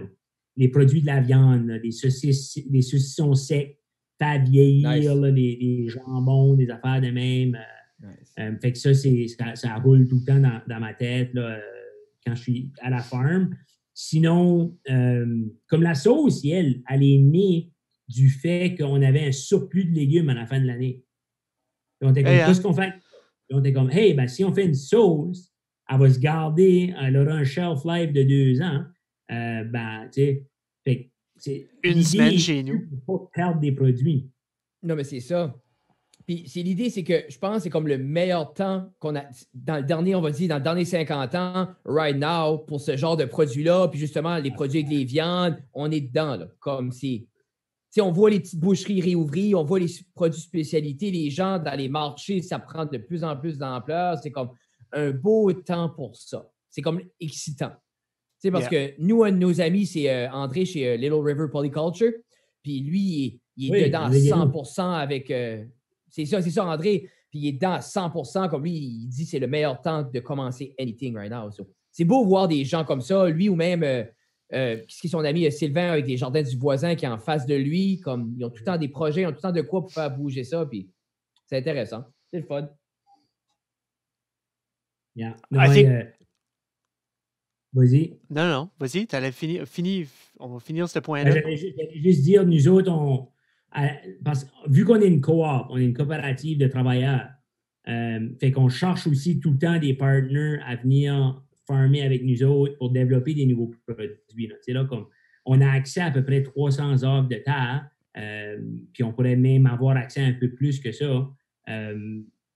les produits de la viande, là, des saucissons secs, faire vieillir là, des jambons, des affaires de même. Fait que ça roule tout le temps dans ma tête là, quand je suis à la ferme. Sinon, comme la sauce, elle est née du fait qu'on avait un surplus de légumes à la fin de l'année. On était comme, qu'est-ce qu'on fait? Et on était comme, hey, ben, si on fait une sauce, elle va se garder, elle aura un shelf life de 2 ans. Ben, tu sais, c'est une semaine chez nous. Pour ne pas perdre des produits. Non, mais c'est ça. Puis l'idée, c'est que je pense que c'est comme le meilleur temps qu'on a dans le dernier, on va dire, dans le dernier 50 ans, right now, pour ce genre de produits-là. Puis justement, les produits avec les viandes, on est dedans, là, comme si. Tu sais, on voit les petites boucheries réouvrir, on voit les produits spécialités, les gens dans les marchés, ça prend de plus en plus d'ampleur. C'est comme un beau temps pour ça. C'est comme excitant. Tu sais, parce que nous, un de nos amis, c'est André chez Little River Polyculture. Puis lui, il est dedans à 100% avec... c'est ça, André. Puis il est dedans à 100%. Comme lui, il dit c'est le meilleur temps de commencer anything right now. So, c'est beau voir des gens comme ça, lui ou même... qui est son ami Sylvain avec les jardins du voisin qui est en face de lui, comme ils ont tout le temps des projets, ils ont tout le temps de quoi pour faire bouger ça, puis c'est intéressant. C'est le fun. Yeah. Vas-y. Non, vas-y, tu allais finir. On va finir ce point-là. J'allais juste dire, nous autres, parce que vu qu'on est une coop, on est une coopérative de travailleurs, fait qu'on cherche aussi tout le temps des partenaires à venir farmer avec nous autres pour développer des nouveaux produits. Là, comme on a accès à peu près 300 arbres de terre, puis on pourrait même avoir accès à un peu plus que ça.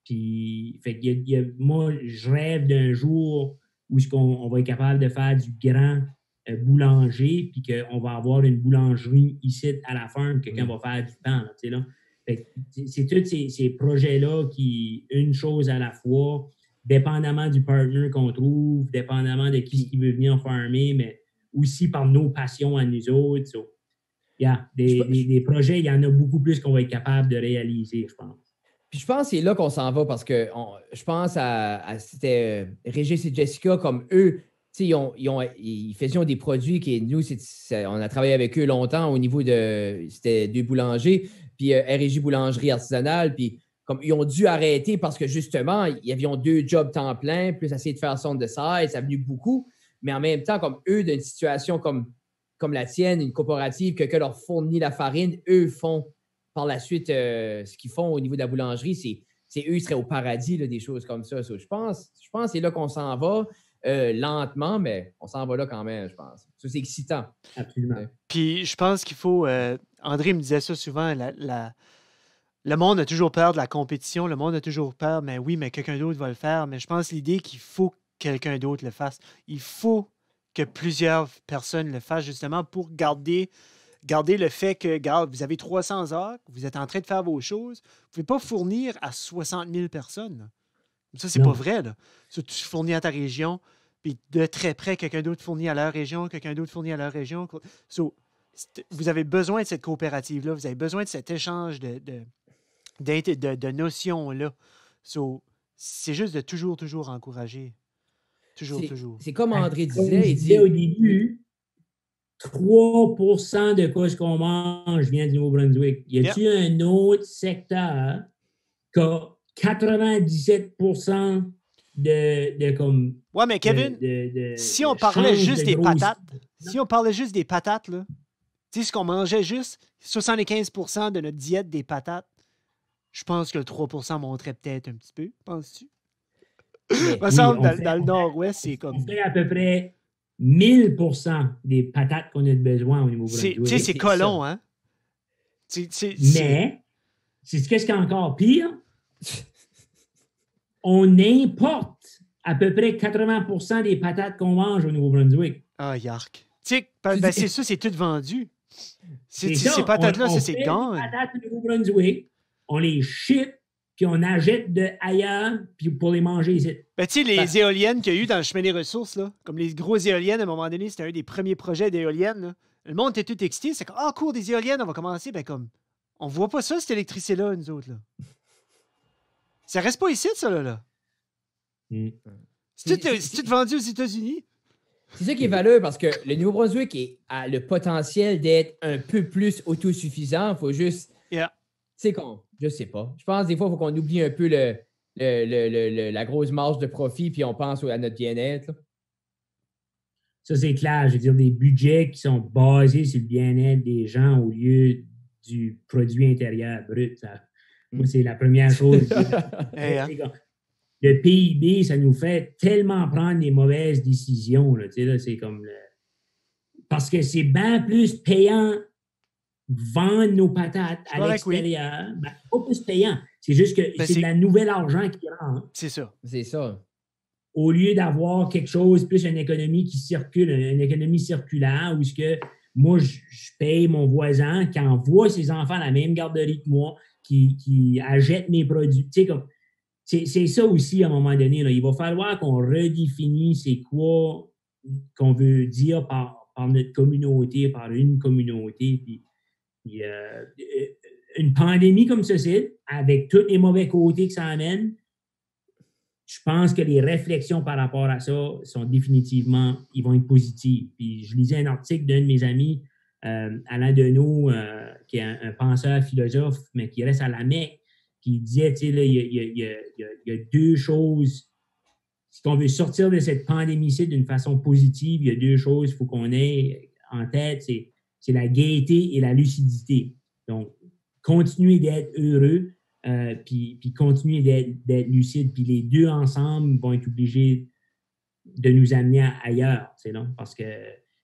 Puis, fait moi, je rêve d'un jour où on va être capable de faire du grand boulanger, puis qu'on va avoir une boulangerie ici à la ferme, quelqu'un va faire du pain. Là. C'est tous ces projets-là qui, une chose à la fois, dépendamment du partner qu'on trouve, dépendamment de qui veut venir farmer, mais aussi par nos passions à nous autres. So, des projets, il y en a beaucoup plus qu'on va être capable de réaliser, je pense. Puis je pense que c'est là qu'on s'en va parce que je pense c'était Régis et Jessica, comme eux, ils faisaient des produits qui, nous, on a travaillé avec eux longtemps au niveau c'était 2 boulangers, puis RJ Boulangerie Artisanale, puis comme ils ont dû arrêter parce que justement, ils avaient 2 jobs temps plein, plus essayer de faire son de ça, ça a venu beaucoup. Mais en même temps, comme eux, d'une situation comme la tienne, une coopérative, quelqu'un leur fournit la farine, eux font par la suite ce qu'ils font au niveau de la boulangerie, c'est eux, ils seraient au paradis, là, des choses comme ça. So, je pense que c'est là qu'on s'en va, lentement, mais on s'en va là quand même, je pense. Ça, c'est excitant. Absolument. Puis je pense qu'il faut... André me disait ça souvent, le monde a toujours peur de la compétition, le monde a toujours peur, mais oui, mais quelqu'un d'autre va le faire. Mais je pense l'idée qu'il faut que quelqu'un d'autre le fasse. Il faut que plusieurs personnes le fassent justement pour garder gardez le fait que, regarde, vous avez 300 heures, vous êtes en train de faire vos choses, vous ne pouvez pas fournir à 60 000 personnes. Ça, c'est pas vrai. Là. Ça, tu fournis à ta région, puis de très près, quelqu'un d'autre fournit à leur région, quelqu'un d'autre fournit à leur région. So, vous avez besoin de cette coopérative-là, vous avez besoin de cet échange de notions-là. So, c'est juste de toujours encourager. Toujours. C'est comme André disait. Il disait au début, 3% de ce qu'on mange vient du Nouveau-Brunswick. Y a-t-il un autre secteur qui a 97% de comme. Ouais, mais Kevin, si on parlait juste des patates, là, tu sais, ce qu'on mangeait juste 75% de notre diète des patates, je pense que le 3% monterait peut-être un petit peu, penses-tu? Il me semble, dans le nord-ouest, c'est comme. On fait à peu près 1000% des patates qu'on a besoin au Nouveau-Brunswick. Tu sais, c'est colon, hein? Mais, c'est qu'est-ce qui est encore pire? On importe à peu près 80% des patates qu'on mange au Nouveau-Brunswick. Ah, yark. Tu sais, c'est ça, c'est tout vendu. Ces patates-là, c'est gone. Les patates au Nouveau-Brunswick, on les ship, puis on achète de ailleurs puis pour les manger ici. Ben, tu sais, les éoliennes qu'il y a eu dans le chemin des ressources, là, comme les grosses éoliennes, à un moment donné, c'était un des premiers projets d'éoliennes. Là. Le monde était tout excité. C'est comme, cours des éoliennes, on va commencer. Ben, comme, on voit pas ça, cette électricité-là, nous autres. Là. Ça reste pas ici, ça, là. C'est tout vendu aux États-Unis. C'est ça qui est valeureux parce que le Nouveau-Brunswick a le potentiel d'être un peu plus autosuffisant. Il faut juste. C'est con. Je sais pas. Je pense des fois, il faut qu'on oublie un peu la grosse marge de profit puis on pense à notre bien-être. Là. Ça, c'est clair. Je veux dire, des budgets qui sont basés sur le bien-être des gens au lieu du produit intérieur brut. Moi, c'est la première chose. Le PIB, ça nous fait tellement prendre des mauvaises décisions. Là, c'est comme parce que c'est bien plus payant vendre nos patates à l'extérieur. Oui. Ben, pas plus payant. C'est juste que c'est de la nouvelle argent qui rentre. C'est ça. C'est ça. Au lieu d'avoir quelque chose, plus une économie qui circule, une économie circulaire où ce que moi, je paye mon voisin qui envoie ses enfants à la même garderie que moi, qui achète mes produits. Tu sais, comme. C'est ça aussi, à un moment donné. Là. Il va falloir qu'on redéfinisse c'est quoi qu'on veut dire par notre communauté, par une communauté. Puis, une pandémie comme ceci, avec tous les mauvais côtés que ça amène, je pense que les réflexions par rapport à ça sont définitivement, ils vont être positives. Puis je lisais un article d'un de mes amis, Alain Deneau, qui est un penseur philosophe, mais qui reste à la Mecque, qui disait, tu sais, là, il y a deux choses. Si on veut sortir de cette pandémie-ci d'une façon positive, il y a deux choses qu'il faut qu'on ait en tête, c'est la gaieté et la lucidité. Donc, continuer d'être heureux, puis continuer d'être lucide. Puis les deux ensemble vont être obligés de nous amener ailleurs, non? Parce que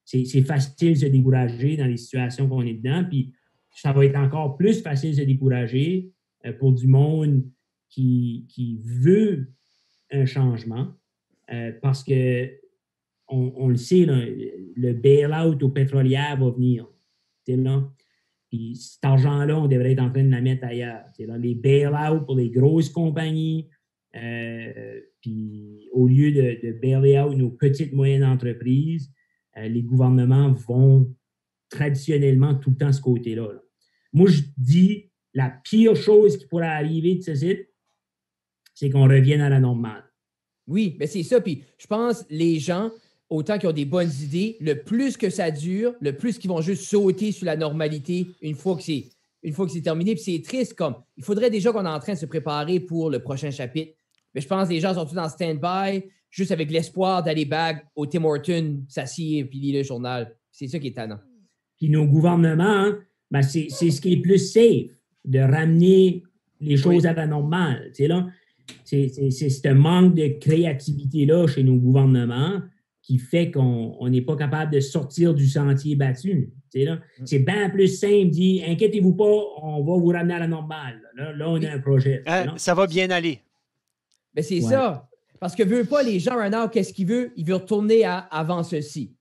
c'est facile de se décourager dans les situations qu'on est dedans, puis ça va être encore plus facile de se décourager pour du monde qui veut un changement, parce que on le sait, là, le bail-out aux pétrolières va venir. Là. Puis cet argent-là, on devrait être en train de la mettre ailleurs. Là, les bail-out pour les grosses compagnies, puis au lieu de bail-out nos petites moyennes entreprises, les gouvernements vont traditionnellement tout le temps ce côté-là. Là. Moi, je dis, la pire chose qui pourrait arriver de ce site, c'est qu'on revienne à la normale. Oui, mais c'est ça. Puis je pense les gens, autant qu'ils ont des bonnes idées, le plus que ça dure, le plus qu'ils vont juste sauter sur la normalité une fois que c'est terminé. Puis c'est triste comme, il faudrait déjà qu'on est en train de se préparer pour le prochain chapitre. Mais je pense que les gens sont tous en stand-by, juste avec l'espoir d'aller back au Tim Hortons, s'assied puis lire le journal. C'est ça qui est tannant. Puis nos gouvernements, hein, ben c'est ce qui est plus safe, de ramener les choses à la normale. C'est là, c'est ce manque de créativité-là chez nos gouvernements qui fait qu'on n'est pas capable de sortir du sentier battu. C'est bien plus simple, dit, inquiétez-vous pas, on va vous ramener à la normale. Là on a un projet. Ça va bien aller. Mais c'est ça. Parce que veut pas les gens, maintenant, qu'est-ce qu'ils veulent? Ils veulent retourner à avant ceci.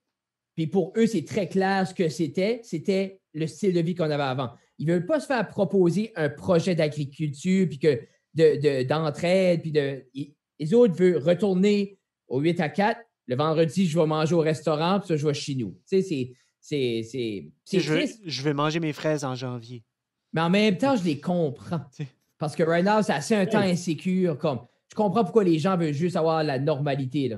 Puis pour eux, c'est très clair ce que c'était. C'était le style de vie qu'on avait avant. Ils ne veulent pas se faire proposer un projet d'agriculture, puis d'entraide, puis les autres veulent retourner au 8 à 4. Le vendredi, je vais manger au restaurant, puis ça, je vais chez nous. Tu sais, c'est triste. Je vais manger mes fraises en janvier. Mais en même temps, je les comprends. Parce que right now, c'est assez un temps insécure. Comme, je comprends pourquoi les gens veulent juste avoir la normalité. Là.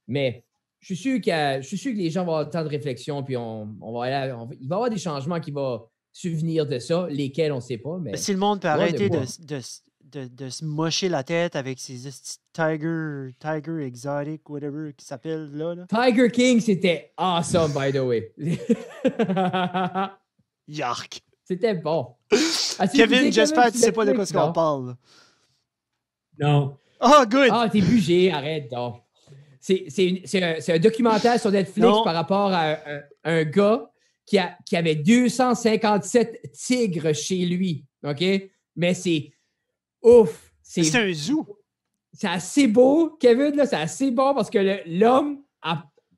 Mais je suis sûr que les gens vont avoir le temps de réflexion, puis il va y avoir des changements qui vont subvenir de ça, lesquels on ne sait pas. Mais si le monde peut arrêter de se mocher la tête avec ces Tiger Exotic, whatever, qui s'appelle là. Tiger King, c'était awesome, by the way. Yark. C'était bon. Kevin, j'espère que tu ne sais pas de quoi on parle. Non. Oh, good! Ah, t'es bugé, arrête donc. C'est un documentaire sur Netflix par rapport à un gars qui avait 257 tigres chez lui. OK? Mais c'est ouf. C'est un zoo. C'est assez beau, Kevin, là. C'est assez bon parce que l'homme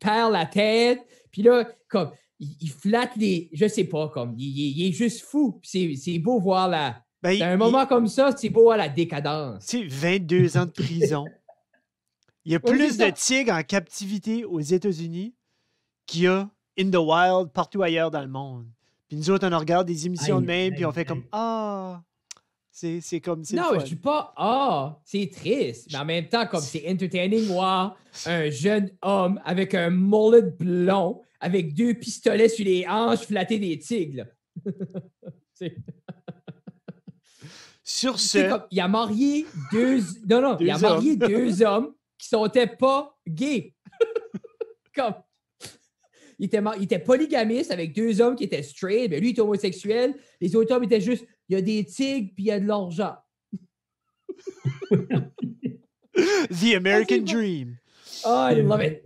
perd la tête. Puis là, comme, il flatte les... Je sais pas, comme, il est juste fou. Puis c'est beau voir la... Ben, un moment comme ça, c'est beau à la décadence. Tu sais, 22 ans de prison. Il y a plus de tigres en captivité aux États-Unis qu'il y a in the wild partout ailleurs dans le monde. Puis nous autres, on regarde des émissions de même, puis on fait comme c'est comme... Non, je suis pas c'est triste. Mais en même temps, comme c'est entertaining voir un jeune homme avec un mullet blond, avec 2 pistolets sur les hanches, flatter des tigres. Sur ce... il a marié deux hommes qui ne sont pas gays. Comme... Il était polygamiste avec 2 hommes qui étaient straight, mais lui, il était homosexuel. Les autres hommes étaient juste, il y a des tigres puis il y a de l'argent. The American Dream. Oh, I love it.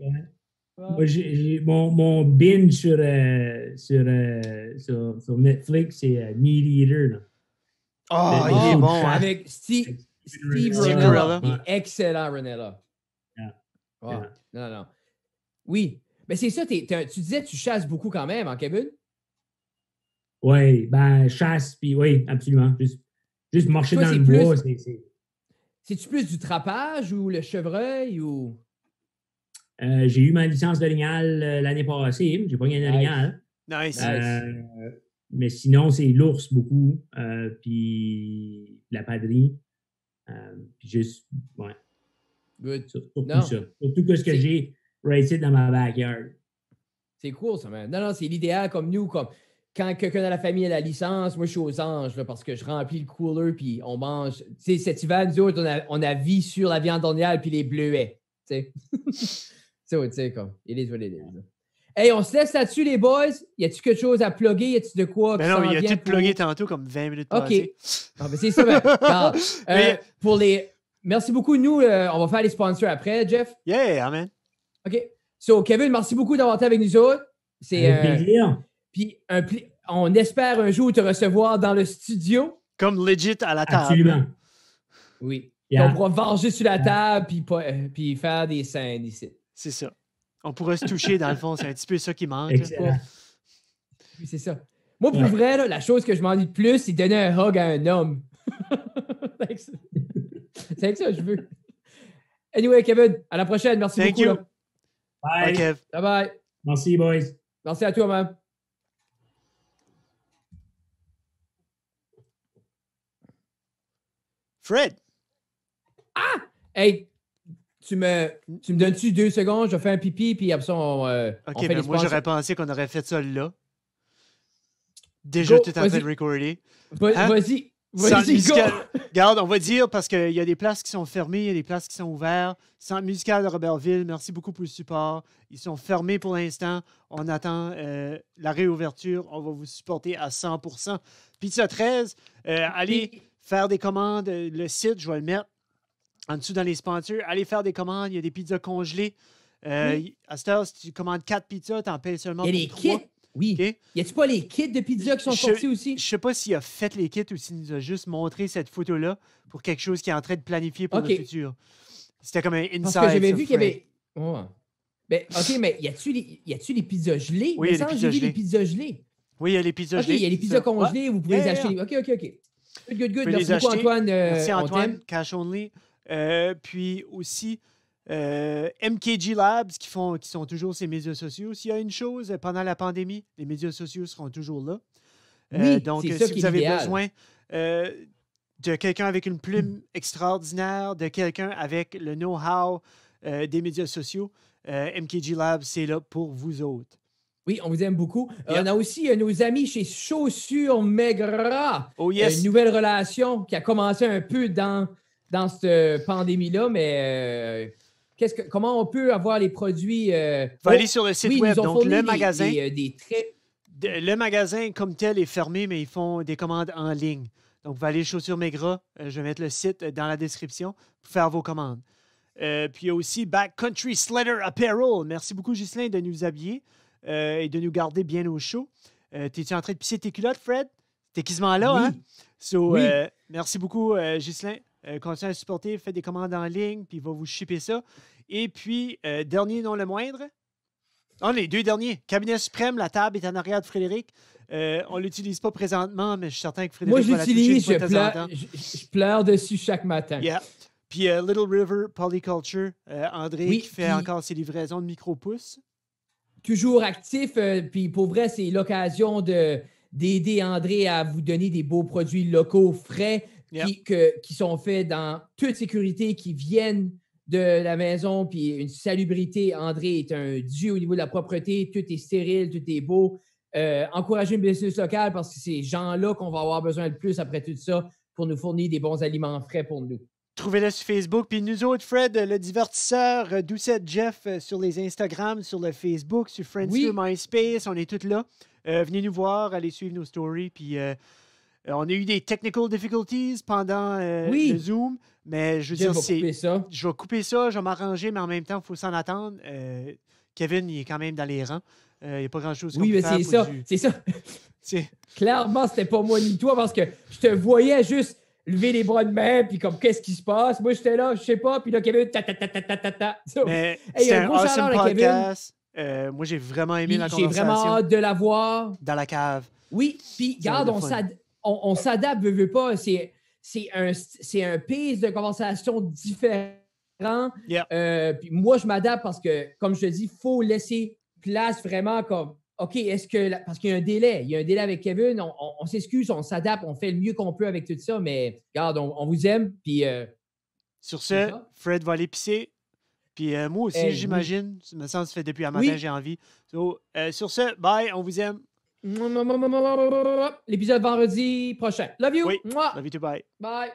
Moi, mon binge sur Netflix, c'est Meat Eater. Là. Oh, il est bon. Avec Steve Rinella. Il est excellent, Rinella. Wow. Yeah. Non. Oui. Mais c'est ça, tu disais que tu chasses beaucoup quand même, hein, Kevin? Oui, chasse, puis oui, absolument. Juste marcher dans le bois, C'est-tu plus du trapage ou le chevreuil ou... J'ai eu ma licence d'orignal l'année passée. J'ai pas gagné d'orignal. Nice. Mais sinon, c'est l'ours beaucoup, puis la padrie. Puis juste, ouais. Good. Surtout ça. Surtout que ce que j'ai rated dans ma backyard. C'est cool, ça, man. Non, c'est l'idéal comme nous, comme quand quelqu'un dans la famille a la licence, moi, je suis aux anges, là, parce que je remplis le cooler, puis on mange. Tu sais, cet hiver, nous autres, on a vie sur la viande d'orignal, puis les bleuets. Tu sais, comme, it is what it is. Hey, on se laisse là-dessus, les boys. Y a-tu quelque chose à plugger? Y a-tu de quoi? Ben non, il y a tout plugué tantôt, comme 20 minutes passées. OK. Ben c'est ça, regarde, pour les... Merci beaucoup. Nous, on va faire les sponsors après, Jeff. Yeah, amen. OK. So, Kevin, merci beaucoup d'avoir été avec nous autres. C'est un plaisir. Puis, on espère un jour te recevoir dans le studio. Comme legit à la table. Absolument. Oui. Yeah. On pourra venger sur la table puis faire des scènes ici. C'est ça. On pourra se toucher, dans le fond. C'est un petit peu ça qui manque. Excellent. Oui, c'est ça. Moi, pour vrai, là, la chose que je m'ennuie de plus, c'est donner un hug à un homme. C'est avec ça que je veux. Anyway, Kevin, à la prochaine. Merci Thank beaucoup. You. Là. Bye. Bye, Kev. Bye. Merci, boys. Merci à toi, man. Fred. Ah! Hey, tu me donnes-tu 2 secondes? Je fais un pipi, puis après ça, on fait les moi, j'aurais pensé qu'on aurait fait ça là. Déjà, tout en fait recordé. Vas-y. Regarde, on va dire, parce qu'il y a des places qui sont fermées, il y a des places qui sont ouvertes. Centre musical de Robertville, merci beaucoup pour le support. Ils sont fermés pour l'instant. On attend la réouverture. On va vous supporter à 100%. Pizza 13, allez faire des commandes. Le site, je vais le mettre en dessous dans les sponsors. Allez faire des commandes. Il y a des pizzas congelées. À cette heure, si tu commandes 4 pizzas, tu en payes seulement pour 3. Il y a des kits. Oui. Okay. Y a-tu pas les kits de pizza qui sont sortis aussi? Je sais pas s'il a fait les kits ou s'il nous a juste montré cette photo-là pour quelque chose qu'il est en train de planifier pour le futur. C'était comme un inside. Parce que j'avais vu qu'il y avait... Oh. Ben, OK, mais y a-tu les pizzas gelées? Oui, il y a des pizzas gelées. J'ai vu les pizzas gelées. Oui, il y a les pizzas OK, gelées. il y a les pizzas congelées, vous pouvez les acheter. OK. Good. Merci beaucoup, Antoine. Merci, Antoine. Cash only. Puis aussi, MKG Labs qui sont toujours ces médias sociaux. S'il y a une chose, pendant la pandémie, les médias sociaux seront toujours là. Oui, donc, c'est ça si qui vous est avez idéal. besoin de quelqu'un avec une plume extraordinaire, de quelqu'un avec le know-how des médias sociaux, MKG Labs, c'est là pour vous autres. Oui, on vous aime beaucoup. On a aussi nos amis chez Chaussures Maigrat. Oh yes! Une nouvelle relation qui a commencé un peu dans cette pandémie-là, mais comment on peut avoir les produits? Va aller sur le site web, donc le magasin. Le magasin comme tel est fermé, mais ils font des commandes en ligne. Donc, vous allez Chaussures Maigrat. Je vais mettre le site dans la description pour faire vos commandes. Puis, il y a aussi Backcountry Sledder Apparel. Merci beaucoup, Ghislain, de nous habiller et de nous garder bien au chaud. T'es-tu en train de pisser tes culottes, Fred? T'es quasiment là, hein? So, merci beaucoup, Ghislain. Continuez à supporter, faites des commandes en ligne, puis il va vous shipper ça. Et puis, dernier, non le moindre. Les deux derniers. Cabinet suprême, la table est en arrière de Frédéric. On ne l'utilise pas présentement, mais je suis certain que Frédéric va la toucher. Moi, je l'utilise, je pleure dessus chaque matin. Yeah. Puis Little River Polyculture, André qui fait encore ses livraisons de micro-pousses. Toujours actif. Puis pour vrai, c'est l'occasion d'aider André à vous donner des beaux produits locaux frais qui sont faits dans toute sécurité, qui viennent de la maison, puis une salubrité. André est un dieu au niveau de la propreté. Tout est stérile, tout est beau. Encourager une business locale parce que c'est ces gens-là qu'on va avoir besoin le plus après tout ça pour nous fournir des bons aliments frais pour nous. Trouvez-le sur Facebook. Puis nous autres, Fred, le divertisseur, Doucette Jeff, sur les Instagram, sur le Facebook, sur Friendster, MySpace, on est tous là. Venez nous voir, allez suivre nos stories. Puis on a eu des technical difficulties pendant le Zoom. Mais je veux dire, je vais couper ça, je vais m'arranger, mais en même temps, il faut s'en attendre. Kevin, il est quand même dans les rangs. Il n'y a pas grand-chose qu'on peut faire. Oui, mais c'est ça. Clairement, c'était pas moi ni toi parce que je te voyais juste lever les bras de main, puis comme, qu'est-ce qui se passe? Moi, j'étais là, je sais pas, puis là, Kevin, ta. Mais c'est un awesome podcast. Moi, j'ai vraiment aimé la conversation. J'ai vraiment hâte de la voir. Dans la cave. Oui, puis regarde, on s'adapte, veut pas. C'est un pace de conversation différent. Puis moi, je m'adapte parce que, comme je te dis, il faut laisser place vraiment comme, OK, parce qu'il y a un délai. Il y a un délai avec Kevin. On s'excuse, on s'adapte, on fait le mieux qu'on peut avec tout ça, mais regarde, on vous aime. Puis, sur ce, Fred va aller pisser. Puis moi aussi, j'imagine. Ça me semble que ça fait depuis un matin, j'ai envie. So, sur ce, bye, on vous aime. L'épisode vendredi prochain. Love you. Oui. Love you too, bye. Bye.